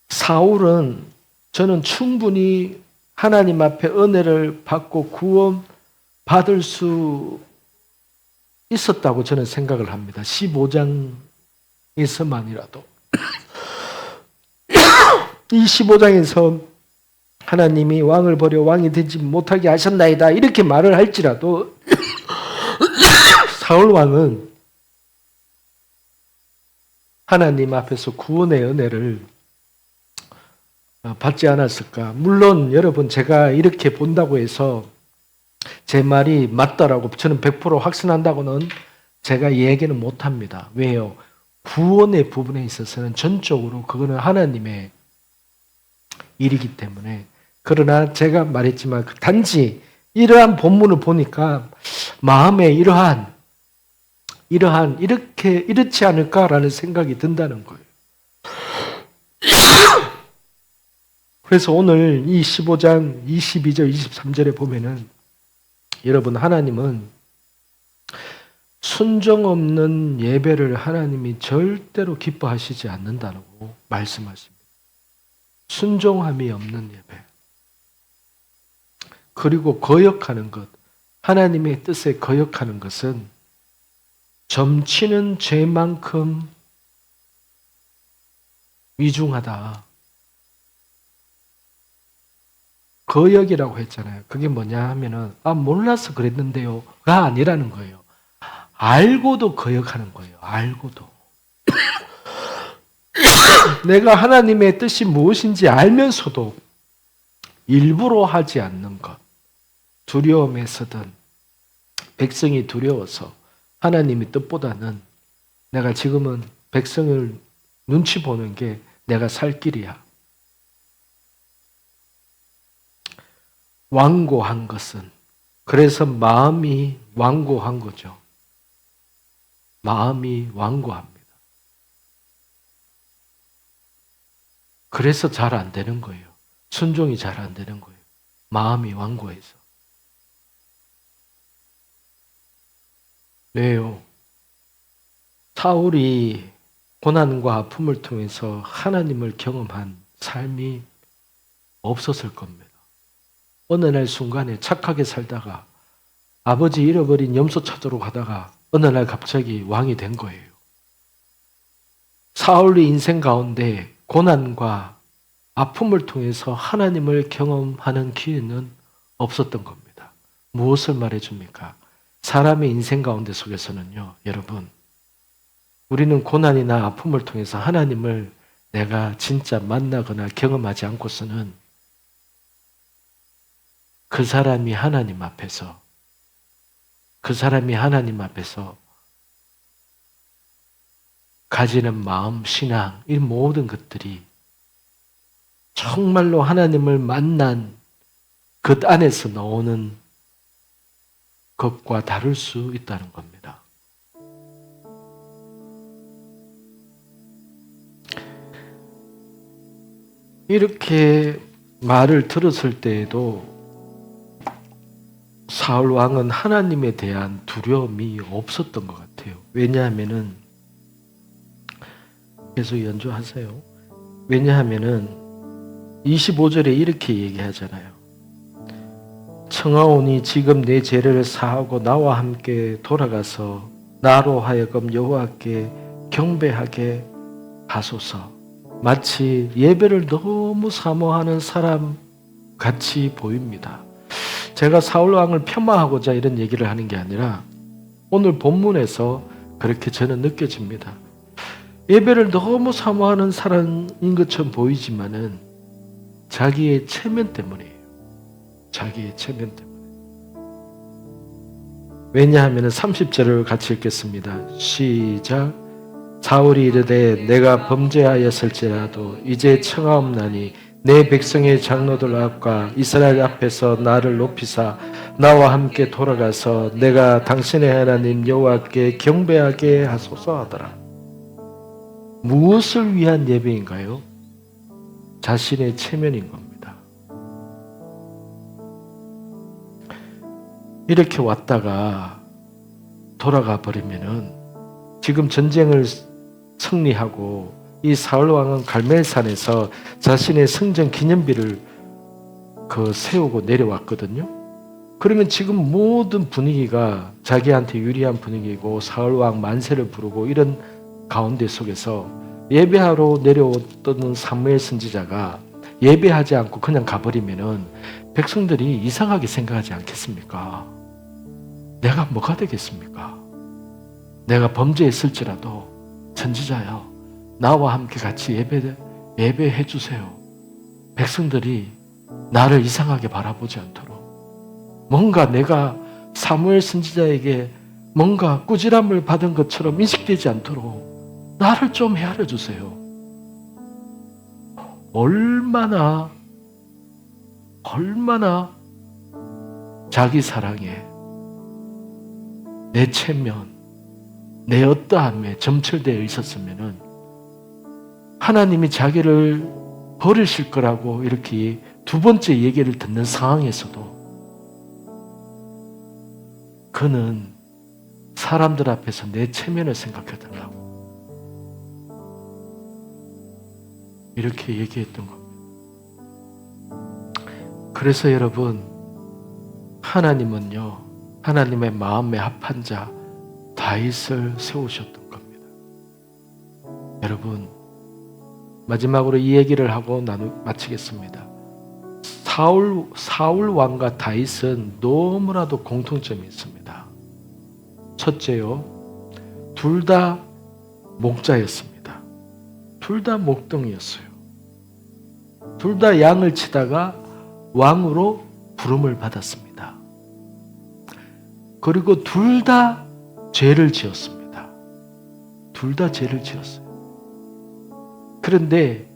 사울은 저는 충분히 하나님 앞에 은혜를 받고 구원 받을 수 있었다고 저는 생각을 합니다. 15장에서만이라도. 이 15장에서 하나님이 왕을 버려 왕이 되지 못하게 하셨나이다 이렇게 말을 할지라도 사울 왕은 하나님 앞에서 구원의 은혜를 받지 않았을까? 물론 여러분 제가 이렇게 본다고 해서 제 말이 맞다라고 저는 100% 확신한다고는 제가 얘기는 못합니다. 왜요? 구원의 부분에 있어서는 전적으로 그거는 하나님의 일이기 때문에. 그러나 제가 말했지만 단지 이러한 본문을 보니까 마음에 이렇지 않을까라는 생각이 든다는 거예요. 그래서 오늘 이 15장 22절 23절에 보면은 여러분 하나님은 순종 없는 예배를 하나님이 절대로 기뻐하시지 않는다고 말씀하십니다. 순종함이 없는 예배. 그리고 거역하는 것. 하나님의 뜻에 거역하는 것은 점치는 죄만큼 위중하다. 거역이라고 했잖아요. 그게 뭐냐 하면은 몰라서 그랬는데요가 아니라는 거예요. 알고도 거역하는 거예요. 알고도. 내가 하나님의 뜻이 무엇인지 알면서도 일부러 하지 않는 것. 두려움에서든 백성이 두려워서 하나님의 뜻보다는 내가 지금은 백성을 눈치 보는 게 내가 살 길이야. 완고한 것은 그래서 마음이 완고한 거죠. 마음이 완고합니다. 그래서 잘 안 되는 거예요. 순종이 잘 안 되는 거예요. 마음이 완고해서. 왜요? 사울이 고난과 아픔을 통해서 하나님을 경험한 삶이 없었을 겁니다. 어느 날 순간에 착하게 살다가 아버지 잃어버린 염소 찾으러 가다가 어느 날 갑자기 왕이 된 거예요. 사울의 인생 가운데 고난과 아픔을 통해서 하나님을 경험하는 기회는 없었던 겁니다. 무엇을 말해줍니까? 사람의 인생 가운데 속에서는요, 여러분, 우리는 고난이나 아픔을 통해서 하나님을 내가 진짜 만나거나 경험하지 않고서는 그 사람이 하나님 앞에서 가지는 마음, 신앙, 이 모든 것들이 정말로 하나님을 만난 그 안에서 나오는 것과 다를 수 있다는 겁니다. 이렇게 말을 들었을 때에도 사울 왕은 하나님에 대한 두려움이 없었던 것 같아요. 왜냐하면은 계속 연주하세요. 왜냐하면은 25절에 이렇게 얘기하잖아요. 청하오니 지금 내 죄를 사하고 나와 함께 돌아가서 나로 하여금 여호와께 경배하게 하소서. 마치 예배를 너무 사모하는 사람 같이 보입니다. 제가 사울 왕을 폄하하고자 이런 얘기를 하는 게 아니라 오늘 본문에서 그렇게 저는 느껴집니다. 예배를 너무 사모하는 사람인 것처럼 보이지만은 자기의 체면 때문이에요. 자기의 체면 때문에. 왜냐하면 30절을 같이 읽겠습니다. 시작. 사울이 이르되 내가 범죄하였을지라도 이제 청하옵나니 내 백성의 장로들 앞과 이스라엘 앞에서 나를 높이사 나와 함께 돌아가서 내가 당신의 하나님 여호와께 경배하게 하소서 하더라. 무엇을 위한 예배인가요? 자신의 체면인 겁니다. 이렇게 왔다가 돌아가 버리면은 지금 전쟁을 승리하고 이 사울 왕은 갈멜산에서 자신의 성전 기념비를 세우고 내려왔거든요. 그러면 지금 모든 분위기가 자기한테 유리한 분위기고 사울 왕 만세를 부르고 이런 가운데 속에서 예배하러 내려왔던 사무엘 선지자가 예배하지 않고 그냥 가버리면은 백성들이 이상하게 생각하지 않겠습니까? 내가 뭐가 되겠습니까? 내가 범죄했을지라도 선지자여, 나와 함께 같이 예배해 주세요. 백성들이 나를 이상하게 바라보지 않도록, 뭔가 내가 사무엘 선지자에게 뭔가 꾸지람을 받은 것처럼 인식되지 않도록 나를 좀 헤아려 주세요. 얼마나 자기 사랑에, 내 체면, 내 어떠함에 점철되어 있었으면은 하나님이 자기를 버리실 거라고 이렇게 두 번째 얘기를 듣는 상황에서도 그는 사람들 앞에서 내 체면을 생각해달라고 이렇게 얘기했던 겁니다. 그래서 여러분, 하나님은요, 하나님의 마음에 합한 자 다윗을 세우셨던 겁니다. 여러분, 마지막으로 이 얘기를 하고 마치겠습니다. 사울 왕과 다윗은 너무나도 공통점이 있습니다. 첫째요, 둘 다 목자였습니다. 둘 다 목동이었어요. 둘 다 양을 치다가 왕으로 부름을 받았습니다. 그리고 둘 다 죄를 지었습니다. 둘 다 죄를 지었어요. 그런데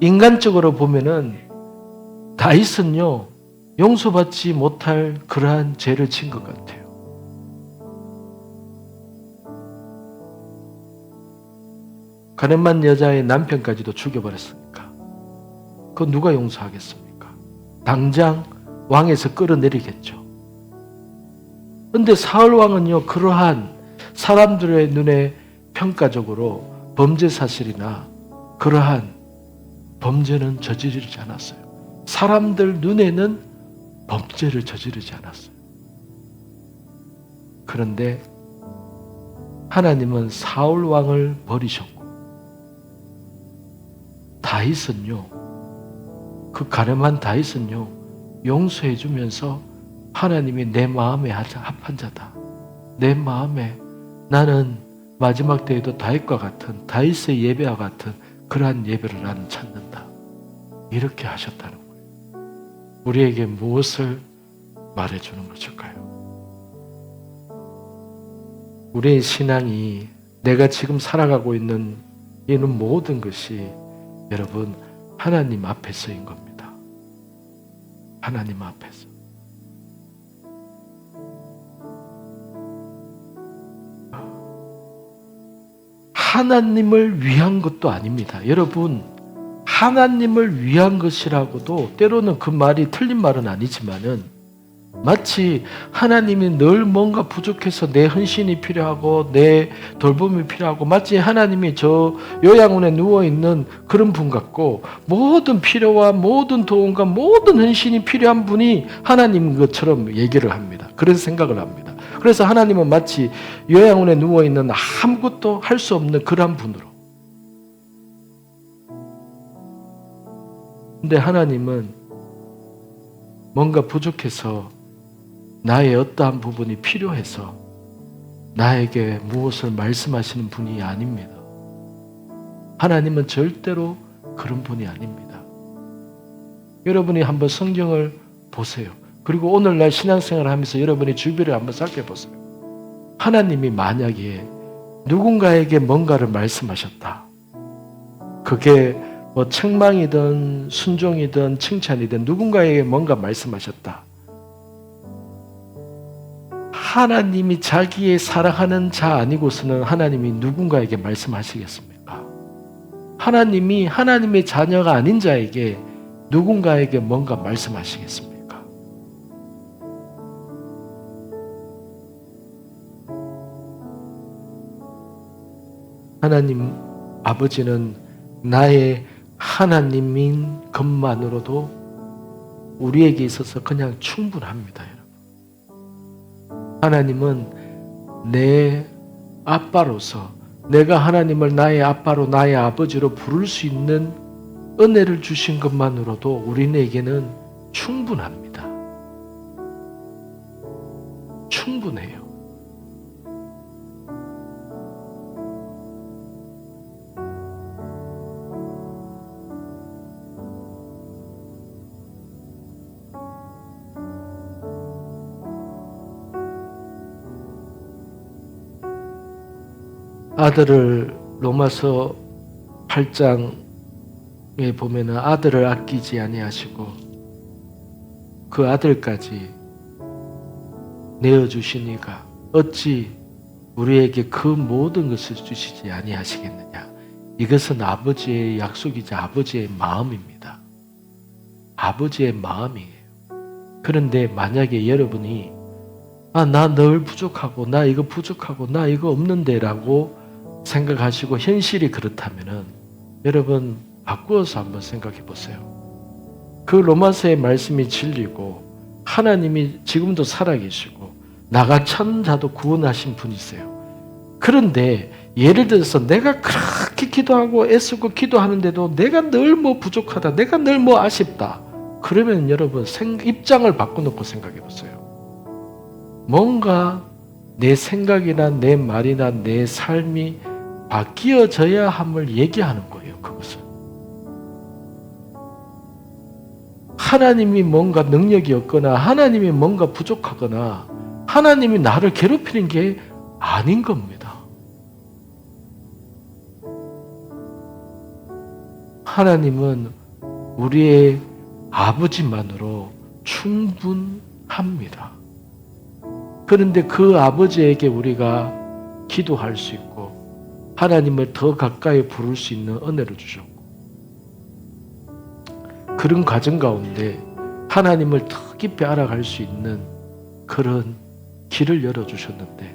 인간적으로 보면은 다윗은요, 용서받지 못할 그러한 죄를 진 것 같아요. 가늠한 여자의 남편까지도 죽여버렸으니까 그건 누가 용서하겠습니까? 당장 왕에서 끌어내리겠죠. 그런데 사울 왕은요, 그러한 사람들의 눈에 평가적으로 범죄 사실이나 그러한 범죄는 저지르지 않았어요. 사람들 눈에는 범죄를 저지르지 않았어요. 그런데 하나님은 사울 왕을 버리셨고 다윗은요, 그 가늠한 다윗은요, 용서해 주면서 하나님이 내 마음에 합한 자다. 내 마음에 나는 마지막 때에도 다윗과 같은, 다윗의 예배와 같은 그러한 예배를 나는 찾는다. 이렇게 하셨다는 거예요. 우리에게 무엇을 말해주는 것일까요? 우리의 신앙이, 내가 지금 살아가고 있는 이는 모든 것이 여러분 하나님 앞에서인 겁니다. 하나님 앞에서. 하나님을 위한 것도 아닙니다. 여러분, 하나님을 위한 것이라고도 때로는 그 말이 틀린 말은 아니지만은 마치 하나님이 늘 뭔가 부족해서 내 헌신이 필요하고 내 돌봄이 필요하고 마치 하나님이 저 요양원에 누워있는 그런 분 같고 모든 필요와 모든 도움과 모든 헌신이 필요한 분이 하나님인 것처럼 얘기를 합니다. 그런 생각을 합니다. 그래서 하나님은 마치 요양원에 누워있는 아무것도 할 수 없는 그런 분으로. 근데 하나님은 뭔가 부족해서 나의 어떠한 부분이 필요해서 나에게 무엇을 말씀하시는 분이 아닙니다. 하나님은 절대로 그런 분이 아닙니다. 여러분이 한번 성경을 보세요. 그리고 오늘날 신앙생활을 하면서 여러분의 주변을 한번 살펴보세요. 하나님이 만약에 누군가에게 뭔가를 말씀하셨다. 그게 뭐 책망이든 순종이든 칭찬이든 누군가에게 뭔가 말씀하셨다. 하나님이 자기의 사랑하는 자 아니고서는 하나님이 누군가에게 말씀하시겠습니까? 하나님이 하나님의 자녀가 아닌 자에게 누군가에게 뭔가 말씀하시겠습니까? 하나님 아버지는 나의 하나님인 것만으로도 우리에게 있어서 그냥 충분합니다. 여러분. 하나님은 내 아빠로서 내가 하나님을 나의 아빠로 나의 아버지로 부를 수 있는 은혜를 주신 것만으로도 우리에게는 충분합니다. 충분해요. 아들을 로마서 8장에 보면은 아들을 아끼지 아니하시고 그 아들까지 내어주시니가 어찌 우리에게 그 모든 것을 주시지 아니하시겠느냐. 이것은 아버지의 약속이자 아버지의 마음입니다. 아버지의 마음이에요. 그런데 만약에 여러분이 나 늘 부족하고 나 이거 부족하고 나 이거 없는데 라고 생각하시고 현실이 그렇다면은 여러분 바꾸어서 한번 생각해 보세요. 그 로마서의 말씀이 진리고 하나님이 지금도 살아계시고 나가 천자도 구원하신 분이세요. 그런데 예를 들어서 내가 그렇게 기도하고 애쓰고 기도하는데도 내가 늘 뭐 부족하다, 내가 늘 뭐 아쉽다. 그러면 여러분 입장을 바꿔놓고 생각해 보세요. 뭔가 내 생각이나 내 말이나 내 삶이 바뀌어져야 함을 얘기하는 거예요. 그것은 하나님이 뭔가 능력이 없거나 하나님이 뭔가 부족하거나 하나님이 나를 괴롭히는 게 아닌 겁니다. 하나님은 우리의 아버지만으로 충분합니다. 그런데 그 아버지에게 우리가 기도할 수 있고 하나님을 더 가까이 부를 수 있는 은혜를 주셨고 그런 과정 가운데 하나님을 더 깊이 알아갈 수 있는 그런 길을 열어주셨는데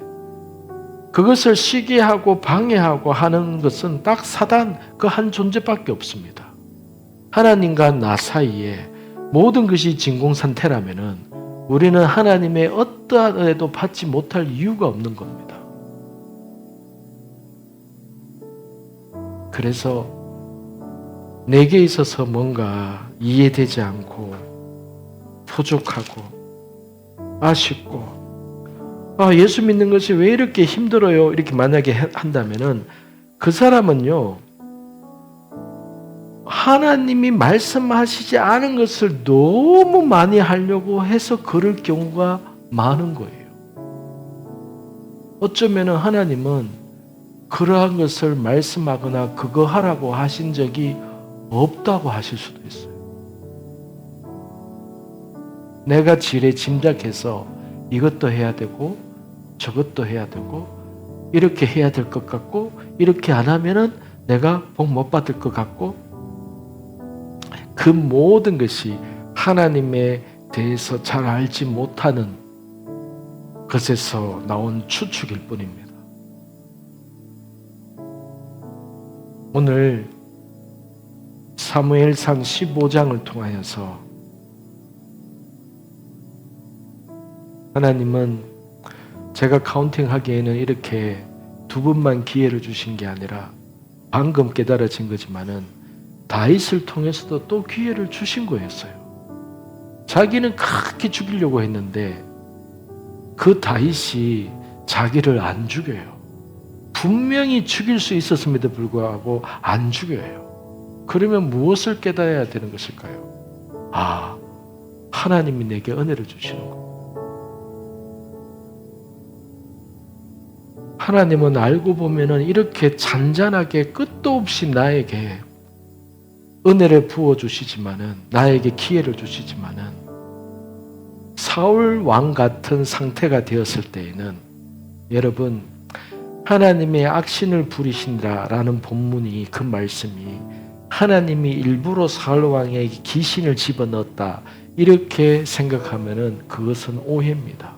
그것을 시기하고 방해하고 하는 것은 딱 사단 그 한 존재밖에 없습니다. 하나님과 나 사이에 모든 것이 진공상태라면은 우리는 하나님의 어떠한 은혜도 받지 못할 이유가 없는 겁니다. 그래서 내게 있어서 뭔가 이해되지 않고 부족하고 아쉽고 예수 믿는 것이 왜 이렇게 힘들어요? 이렇게 만약에 한다면은 그 사람은요 하나님이 말씀하시지 않은 것을 너무 많이 하려고 해서 그럴 경우가 많은 거예요. 어쩌면은 하나님은 그러한 것을 말씀하거나 그거 하라고 하신 적이 없다고 하실 수도 있어요. 내가 지레 짐작해서 이것도 해야 되고 저것도 해야 되고 이렇게 해야 될 것 같고 이렇게 안 하면은 내가 복 못 받을 것 같고 그 모든 것이 하나님에 대해서 잘 알지 못하는 것에서 나온 추측일 뿐입니다. 오늘 사무엘상 15장을 통하여서 하나님은 제가 카운팅하기에는 이렇게 두 번만 기회를 주신 게 아니라 방금 깨달아진 거지만은 다윗을 통해서도 또 기회를 주신 거였어요. 자기는 그렇게 죽이려고 했는데 그 다윗이 자기를 안 죽여요. 분명히 죽일 수 있었음에도 불구하고 안 죽여요. 그러면 무엇을 깨달아야 되는 것일까요? 하나님이 내게 은혜를 주시는 거. 하나님은 알고 보면은 이렇게 잔잔하게 끝도 없이 나에게 은혜를 부어주시지만은 나에게 기회를 주시지만은 사울 왕 같은 상태가 되었을 때에는 여러분 하나님의 악신을 부리신다라는 본문이 그 말씀이 하나님이 일부러 사울 왕에게 귀신을 집어넣었다 이렇게 생각하면은 그것은 오해입니다.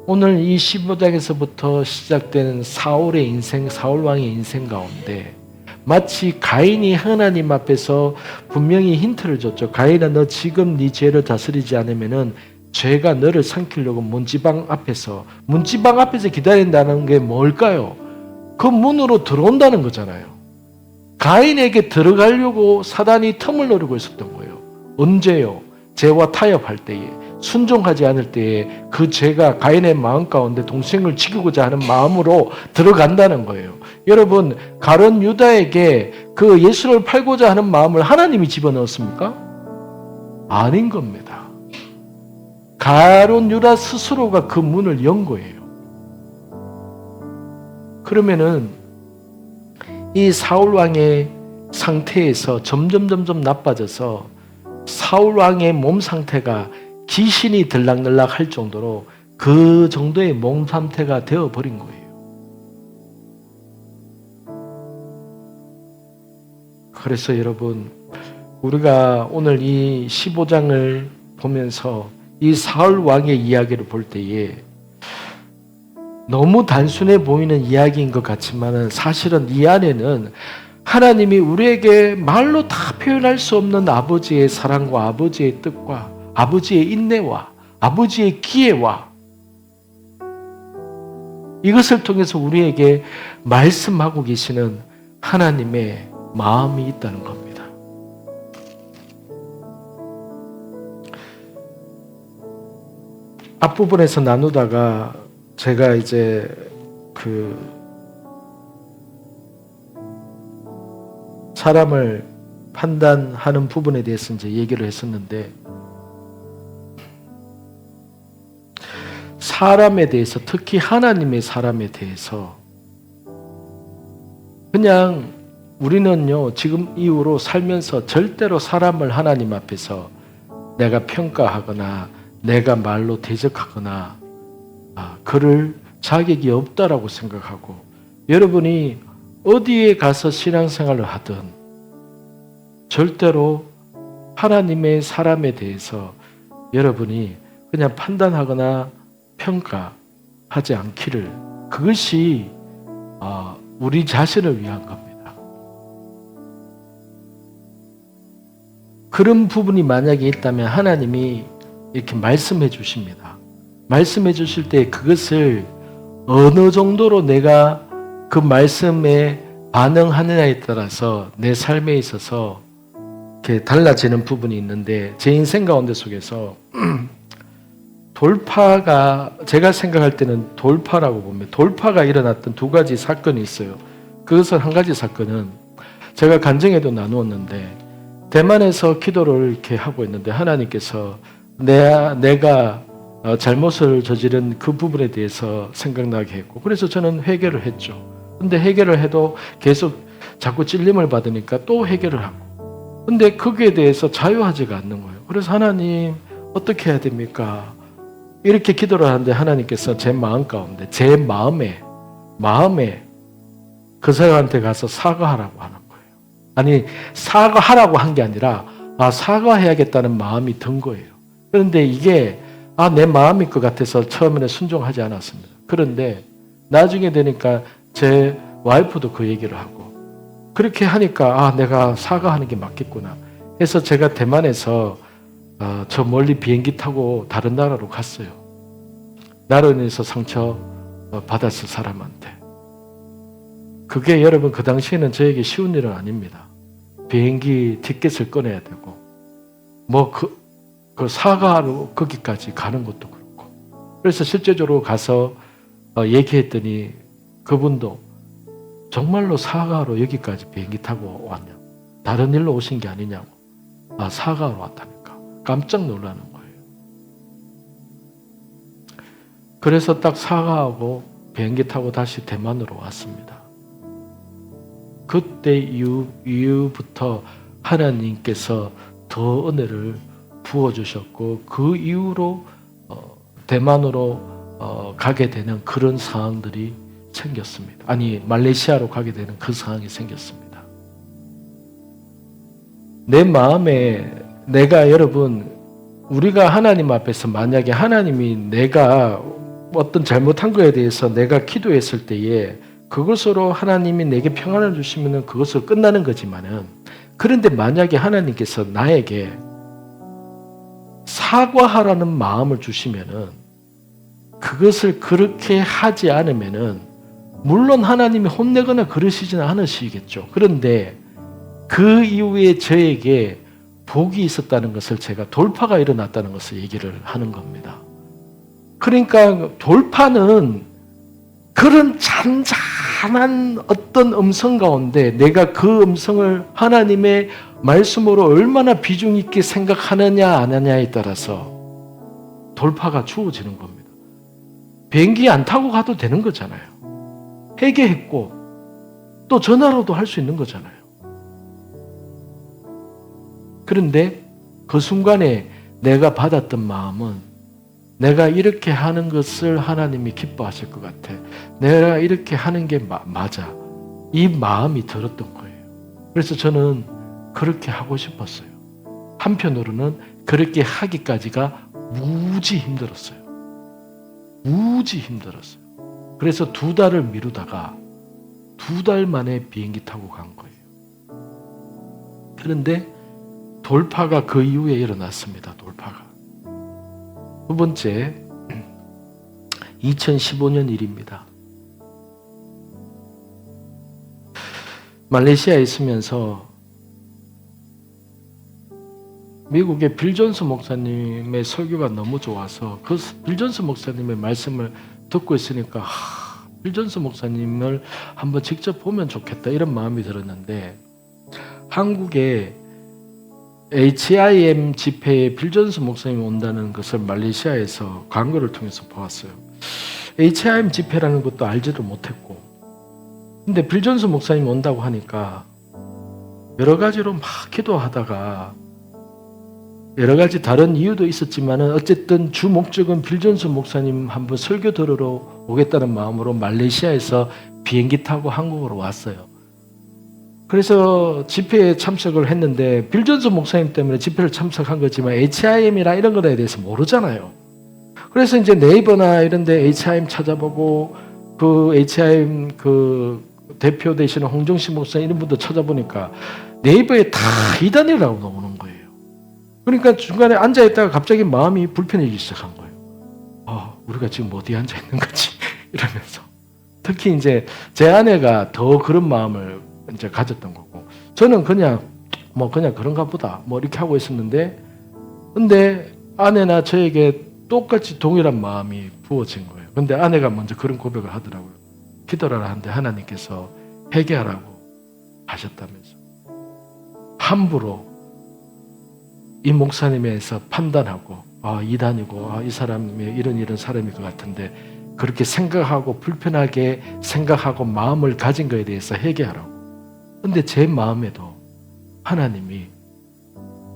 오늘 이 15장에서부터 시작되는 사울의 인생, 사울 왕의 인생 가운데 마치 가인이 하나님 앞에서 분명히 힌트를 줬죠. 가인아, 너 지금 네 죄를 다스리지 않으면은 죄가 너를 삼키려고 문지방 앞에서 기다린다는 게 뭘까요? 그 문으로 들어온다는 거잖아요. 가인에게 들어가려고 사단이 틈을 노리고 있었던 거예요. 언제요? 죄와 타협할 때에, 순종하지 않을 때에 그 죄가 가인의 마음 가운데 동생을 죽이고자 하는 마음으로 들어간다는 거예요. 여러분, 가룟 유다에게 그 예수를 팔고자 하는 마음을 하나님이 집어넣었습니까? 아닌 겁니다. 가룟 유다 스스로가 그 문을 연 거예요. 그러면은 이 사울 왕의 상태에서 점점 나빠져서 사울 왕의 몸 상태가 귀신이 들락날락 할 정도로 그 정도의 몸 상태가 되어버린 거예요. 그래서 여러분, 우리가 오늘 이 15장을 보면서 이 사울 왕의 이야기를 볼 때에 너무 단순해 보이는 이야기인 것 같지만 사실은 이 안에는 하나님이 우리에게 말로 다 표현할 수 없는 아버지의 사랑과 아버지의 뜻과 아버지의 인내와 아버지의 기회와 이것을 통해서 우리에게 말씀하고 계시는 하나님의 마음이 있다는 겁니다. 앞부분에서 나누다가 제가 이제 사람을 판단하는 부분에 대해서 이제 얘기를 했었는데, 사람에 대해서, 특히 하나님의 사람에 대해서 그냥 우리는요, 지금 이후로 살면서 절대로 사람을 하나님 앞에서 내가 평가하거나 내가 말로 대적하거나 그럴 자격이 없다라고 생각하고, 여러분이 어디에 가서 신앙생활을 하든 절대로 하나님의 사람에 대해서 여러분이 그냥 판단하거나 평가하지 않기를, 그것이 우리 자신을 위한 겁니다. 그런 부분이 만약에 있다면 하나님이 이렇게 말씀해 주십니다. 말씀해 주실 때 그것을 어느 정도로 내가 그 말씀에 반응하느냐에 따라서 내 삶에 있어서 이렇게 달라지는 부분이 있는데, 제 인생 가운데 속에서 돌파가, 제가 생각할 때는 돌파라고 보면 돌파가 일어났던 두 가지 사건이 있어요. 그것은 한 가지 사건은 제가 간증에도 나누었는데, 대만에서 기도를 이렇게 하고 있는데 하나님께서 내가 잘못을 저지른 그 부분에 대해서 생각나게 했고, 그래서 저는 회개를 했죠. 근데 회개를 해도 계속 자꾸 찔림을 받으니까 또 회개를 하고, 근데 거기에 대해서 자유하지가 않는 거예요. 그래서 하나님 어떻게 해야 됩니까? 이렇게 기도를 하는데 하나님께서 제 마음 가운데, 제 마음에 그 사람한테 가서 사과하라고 하는 거예요. 아니, 사과하라고 한 게 아니라 사과해야겠다는 마음이 든 거예요. 그런데 이게 내 마음일 것 같아서 처음에는 순종하지 않았습니다. 그런데 나중에 되니까 제 와이프도 그 얘기를 하고, 그렇게 하니까 내가 사과하는 게 맞겠구나 해서 제가 대만에서 저 멀리 비행기 타고 다른 나라로 갔어요. 나로 인해서 상처 받았을 사람한테. 그게 여러분 그 당시에는 저에게 쉬운 일은 아닙니다. 비행기 티켓을 꺼내야 되고 그 사과하러 거기까지 가는 것도 그렇고. 그래서 실제적으로 가서 얘기했더니 그분도 정말로 사과하러 여기까지 비행기 타고 왔냐고, 다른 일로 오신 게 아니냐고, 사과하러 왔다니까. 깜짝 놀라는 거예요. 그래서 딱 사과하고 비행기 타고 다시 대만으로 왔습니다. 그때 이후부터 하나님께서 더 은혜를 부어주셨고, 그 이후로 대만으로 가게 되는 그런 상황들이 생겼습니다. 아니, 말레이시아로 가게 되는 그 상황이 생겼습니다. 내 마음에 내가 여러분, 우리가 하나님 앞에서 만약에 하나님이 내가 어떤 잘못한 거에 대해서 내가 기도했을 때에 그것으로 하나님이 내게 평안을 주시면 그것으로 끝나는 거지만은, 그런데 만약에 하나님께서 나에게 사과하라는 마음을 주시면은 그것을 그렇게 하지 않으면은 물론 하나님이 혼내거나 그러시지는 않으시겠죠. 그런데 그 이후에 저에게 복이 있었다는 것을, 제가 돌파가 일어났다는 것을 얘기를 하는 겁니다. 그러니까 돌파는 그런 잔잔한 어떤 음성 가운데 내가 그 음성을 하나님의 말씀으로 얼마나 비중 있게 생각하느냐 안 하느냐에 따라서 돌파가 주어지는 겁니다. 비행기 안 타고 가도 되는 거잖아요. 회개했고 또 전화로도 할 수 있는 거잖아요. 그런데 그 순간에 내가 받았던 마음은, 내가 이렇게 하는 것을 하나님이 기뻐하실 것 같아, 내가 이렇게 하는 게 맞아, 이 마음이 들었던 거예요. 그래서 저는 그렇게 하고 싶었어요. 한편으로는 그렇게 하기까지가 무지 힘들었어요. 무지 힘들었어요. 그래서 2달을 미루다가 2달 만에 비행기 타고 간 거예요. 그런데 돌파가 그 이후에 일어났습니다. 돌파가. 두 번째, 2015년 일입니다. 말레이시아에 있으면서 미국의 빌 존스 목사님의 설교가 너무 좋아서 그 빌 존스 목사님의 말씀을 듣고 있으니까 빌 존스 목사님을 한번 직접 보면 좋겠다 이런 마음이 들었는데, 한국에 HIM 집회에 빌 존스 목사님이 온다는 것을 말레이시아에서 광고를 통해서 보았어요. HIM 집회라는 것도 알지도 못했고, 근데 빌 존스 목사님이 온다고 하니까 여러 가지로 막 기도하다가, 여러 가지 다른 이유도 있었지만은 어쨌든 주 목적은 빌 존스 목사님 한번 설교 들으러 오겠다는 마음으로 말레이시아에서 비행기 타고 한국으로 왔어요. 그래서 집회에 참석을 했는데, 빌 존스 목사님 때문에 집회를 참석한 거지만 HIM이나 이런 거에 대해서 모르잖아요. 그래서 이제 네이버나 이런 데 HIM 찾아보고, 그 HIM 그 대표 되시는 홍정식 목사님 이런 분도 찾아보니까 네이버에 다 이단이라고 나오는 거예요. 그러니까 중간에 앉아있다가 갑자기 마음이 불편해지기 시작한 거예요. 우리가 지금 어디에 앉아있는 거지? 이러면서. 특히 이제 제 아내가 더 그런 마음을 이제 가졌던 거고, 저는 그냥 그런가 보다 이렇게 하고 있었는데, 근데 아내나 저에게 똑같이 동일한 마음이 부어진 거예요. 근데 아내가 먼저 그런 고백을 하더라고요. 기도를 하는데 하나님께서 회개하라고 하셨다면서. 함부로 이 목사님에서 판단하고 이단이고 이 사람이 이런 사람일 것 같은데, 그렇게 생각하고 불편하게 생각하고 마음을 가진 거에 대해서 회개하라고. 근데 제 마음에도 하나님이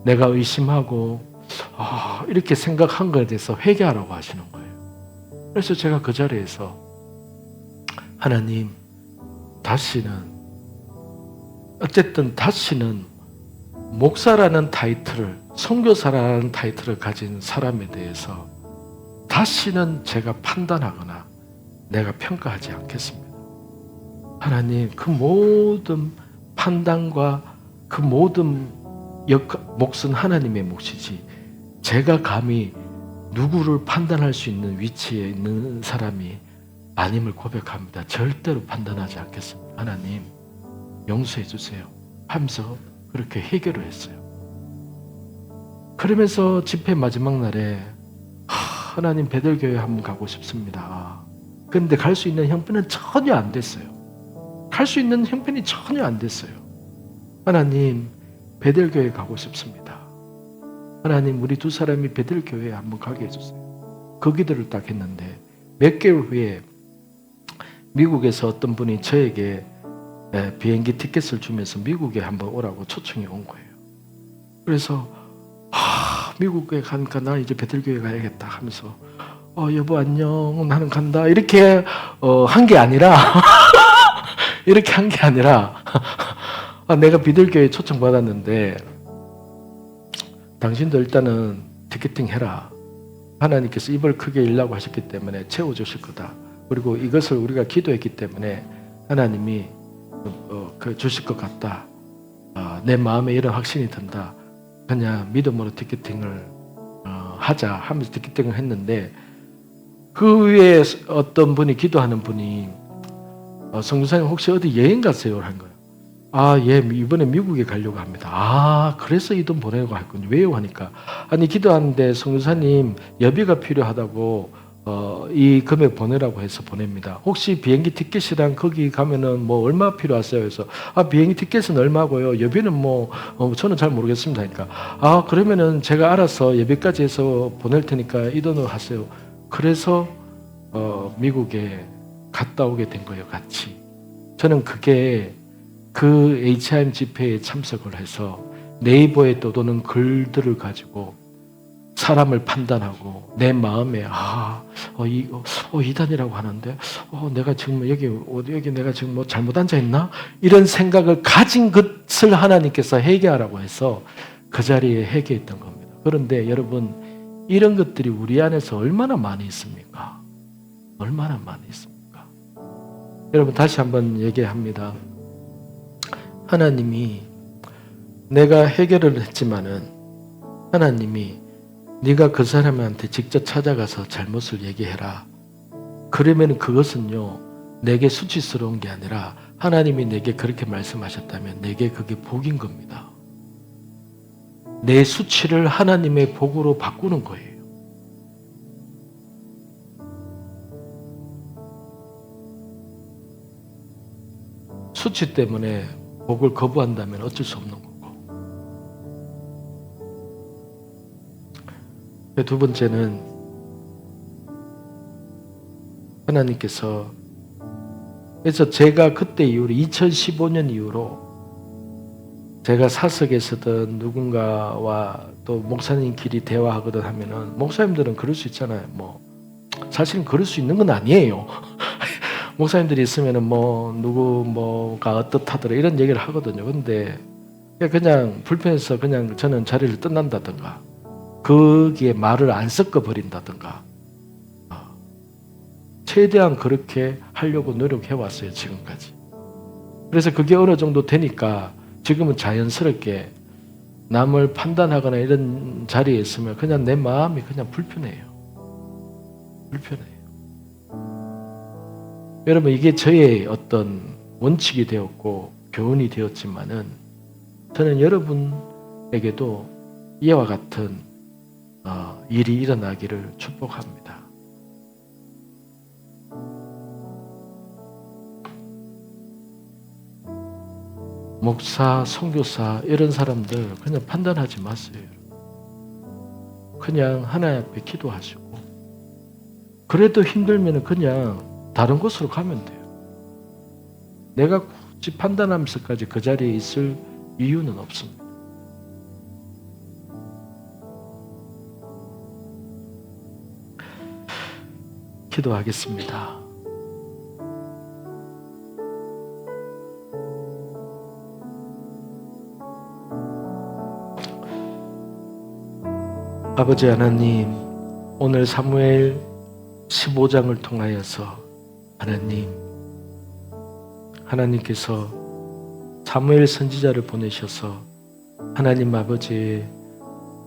내가 의심하고 이렇게 생각한 거에 대해서 회개하라고 하시는 거예요. 그래서 제가 그 자리에서 하나님, 다시는 목사라는 타이틀을, 선교사라는 타이틀을 가진 사람에 대해서 다시는 제가 판단하거나 내가 평가하지 않겠습니다. 하나님, 그 모든 판단과 그 모든 몫은 하나님의 몫이지, 제가 감히 누구를 판단할 수 있는 위치에 있는 사람이 아님을 고백합니다. 절대로 판단하지 않겠습니다. 하나님, 용서해 주세요 하면서 그렇게 해결을 했어요. 그러면서 집회 마지막 날에 하나님, 베들교회 한번 가고 싶습니다. 그런데 갈 수 있는 형편은 전혀 안 됐어요. 하나님, 베들교회 가고 싶습니다. 하나님, 우리 2 사람이 베들교회에 한번 가게 해주세요. 그 기도를 딱 했는데 몇 개월 후에 미국에서 어떤 분이 저에게 비행기 티켓을 주면서 미국에 한번 오라고 초청이 온 거예요. 그래서 미국에 가니까 나 이제 베들교회 가야겠다 하면서 여보 안녕 나는 간다 이렇게 한 게 아니라 이렇게 한 게 아니라 내가 비들교회 초청받았는데 당신도 일단은 티켓팅 해라. 하나님께서 입을 크게 열라고 하셨기 때문에 채워주실 거다. 그리고 이것을 우리가 기도했기 때문에 하나님이 주실 것 같다. 내 마음에 이런 확신이 든다. 그냥 믿음으로 티켓팅을 하자 하면서 티켓팅을 했는데 그 위에 어떤 분이 기도하는 분이 성교사님 혹시 어디 여행 가세요? 한 거예요. 예, 이번에 미국에 가려고 합니다. 그래서 이 돈 보내려고 했군요. 왜요? 하니까 아니 기도하는데 성교사님 여비가 필요하다고 이 금액 보내라고 해서 보냅니다. 혹시 비행기 티켓이랑 거기 가면은 뭐 얼마 필요하세요? 그래서 비행기 티켓은 얼마고요? 여비는 저는 잘 모르겠습니다. 그러니까 그러면은 제가 알아서 여비까지 해서 보낼 테니까 이 돈으로 하세요. 그래서 미국에 갔다 오게 된 거예요. 같이. 저는 그게 그 HIM 집회에 참석을 해서 네이버에 떠도는 글들을 가지고 사람을 판단하고 내 마음에 이단이라고 하는데 내가 지금 여기 내가 지금 뭐 잘못 앉아 있나? 이런 생각을 가진 것을 하나님께서 회개하라고 해서 그 자리에 회개했던 겁니다. 그런데 여러분 이런 것들이 우리 안에서 얼마나 많이 있습니까? 얼마나 많이 있습니까? 여러분 다시 한번 얘기합니다. 하나님이 내가 해결을 했지만은 하나님이 네가 그 사람한테 직접 찾아가서 잘못을 얘기해라. 그러면 그것은요 내게 수치스러운 게 아니라 하나님이 내게 그렇게 말씀하셨다면 내게 그게 복인 겁니다. 내 수치를 하나님의 복으로 바꾸는 거예요. 수치 때문에 복을 거부한다면 어쩔 수 없는 거고. 두 번째는 하나님께서 그래서 제가 그때 이후로 2015년 이후로 제가 사석에서든 누군가와 또 목사님끼리 대화하거든 하면은 목사님들은 그럴 수 있잖아요. 사실은 그럴 수 있는 건 아니에요. 목사님들이 있으면은 누구 뭐가 어떻다더라 이런 얘기를 하거든요. 근데 그냥 불편해서 그냥 저는 자리를 떠난다든가 거기에 말을 안 섞어 버린다든가 최대한 그렇게 하려고 노력해 왔어요. 지금까지. 그래서 그게 어느 정도 되니까 지금은 자연스럽게 남을 판단하거나 이런 자리에 있으면 그냥 내 마음이 그냥 불편해요. 여러분 이게 저의 어떤 원칙이 되었고 교훈이 되었지만은 저는 여러분에게도 이와 같은 일이 일어나기를 축복합니다. 목사, 선교사 이런 사람들 그냥 판단하지 마세요. 그냥 하나님 앞에 기도하시고 그래도 힘들면 그냥 다른 곳으로 가면 돼요. 내가 굳이 판단하면서까지 그 자리에 있을 이유는 없습니다. 기도하겠습니다. 아버지 하나님, 오늘 사무엘 15장을 통하여서 하나님께서 사무엘 선지자를 보내셔서 하나님 아버지의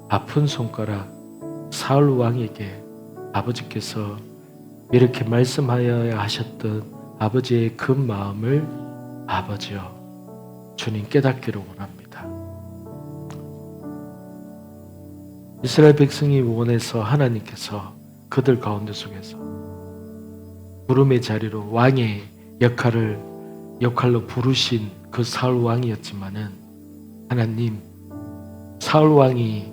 아픈 손가락 사울 왕에게 아버지께서 이렇게 말씀하여야 하셨던 아버지의 그 마음을 아버지여 주님 깨닫기를 원합니다. 이스라엘 백성이 원해서 하나님께서 그들 가운데 속에서 부름의 자리로 왕의 역할로 부르신 그 사울 왕이었지만은 하나님 사울 왕이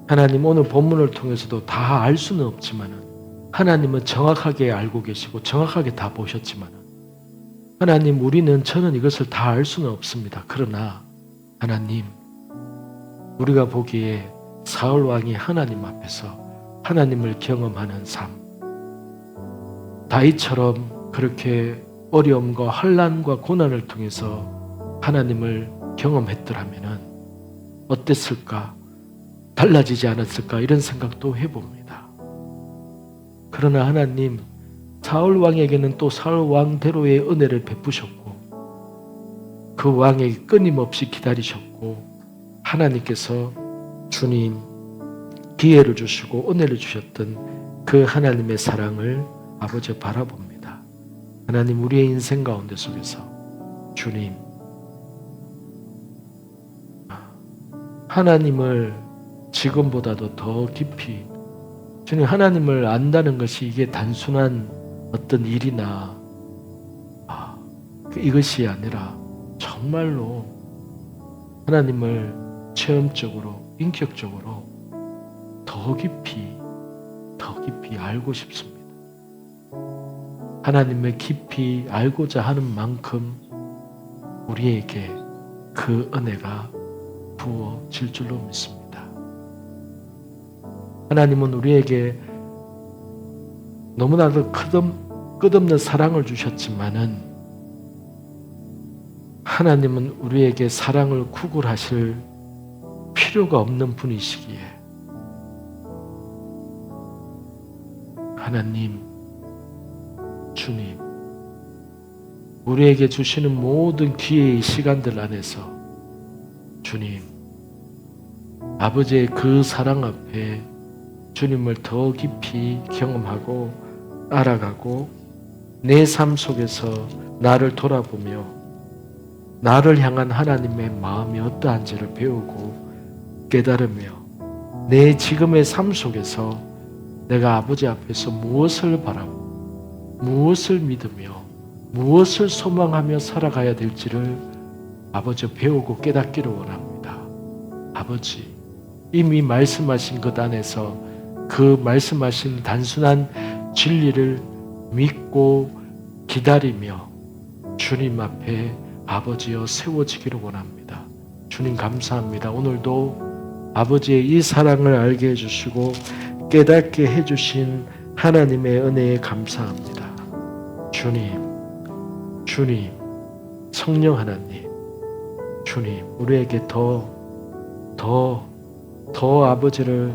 하나님 오늘 본문을 통해서도 다 알 수는 없지만은 하나님은 정확하게 알고 계시고 정확하게 다 보셨지만은 하나님 저는 이것을 다 알 수는 없습니다. 그러나 하나님 우리가 보기에 사울 왕이 하나님 앞에서 하나님을 경험하는 삶 다윗처럼 그렇게 어려움과 환난과 고난을 통해서 하나님을 경험했더라면 어땠을까? 달라지지 않았을까? 이런 생각도 해봅니다. 그러나 하나님, 사울 왕에게는 또 사울 왕대로의 은혜를 베푸셨고 그 왕에게 끊임없이 기다리셨고 하나님께서 주님 기회를 주시고 은혜를 주셨던 그 하나님의 사랑을 아버지 바라봅니다. 하나님, 우리의 인생 가운데 속에서 주님 하나님을 지금보다도 더 깊이 주님 하나님을 안다는 것이 이게 단순한 어떤 일이나 이것이 아니라 정말로 하나님을 체험적으로 인격적으로 더 깊이 알고 싶습니다. 하나님을 깊이 알고자 하는 만큼 우리에게 그 은혜가 부어질 줄로 믿습니다. 하나님은 우리에게 너무나도 끝없는 사랑을 주셨지만은 하나님은 우리에게 사랑을 구걸하실 필요가 없는 분이시기에 하나님, 주님, 우리에게 주시는 모든 기회의 시간들 안에서 주님, 아버지의 그 사랑 앞에 주님을 더 깊이 경험하고 알아가고 내 삶 속에서 나를 돌아보며 나를 향한 하나님의 마음이 어떠한지를 배우고 깨달으며 내 지금의 삶 속에서 내가 아버지 앞에서 무엇을 바라고 무엇을 믿으며 무엇을 소망하며 살아가야 될지를 아버지 배우고 깨닫기를 원합니다. 아버지, 이미 말씀하신 것 안에서 그 말씀하신 단순한 진리를 믿고 기다리며 주님 앞에 아버지여 세워지기를 원합니다. 주님 감사합니다. 오늘도 아버지의 이 사랑을 알게 해주시고 깨닫게 해주신 하나님의 은혜에 감사합니다. 주님, 성령 하나님, 주님, 우리에게 더 아버지를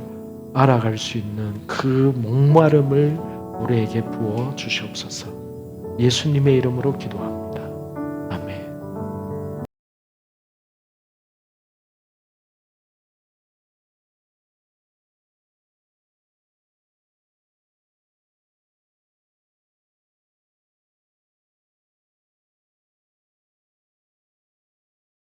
알아갈 수 있는 그 목마름을 우리에게 부어 주시옵소서. 예수님의 이름으로 기도합니다.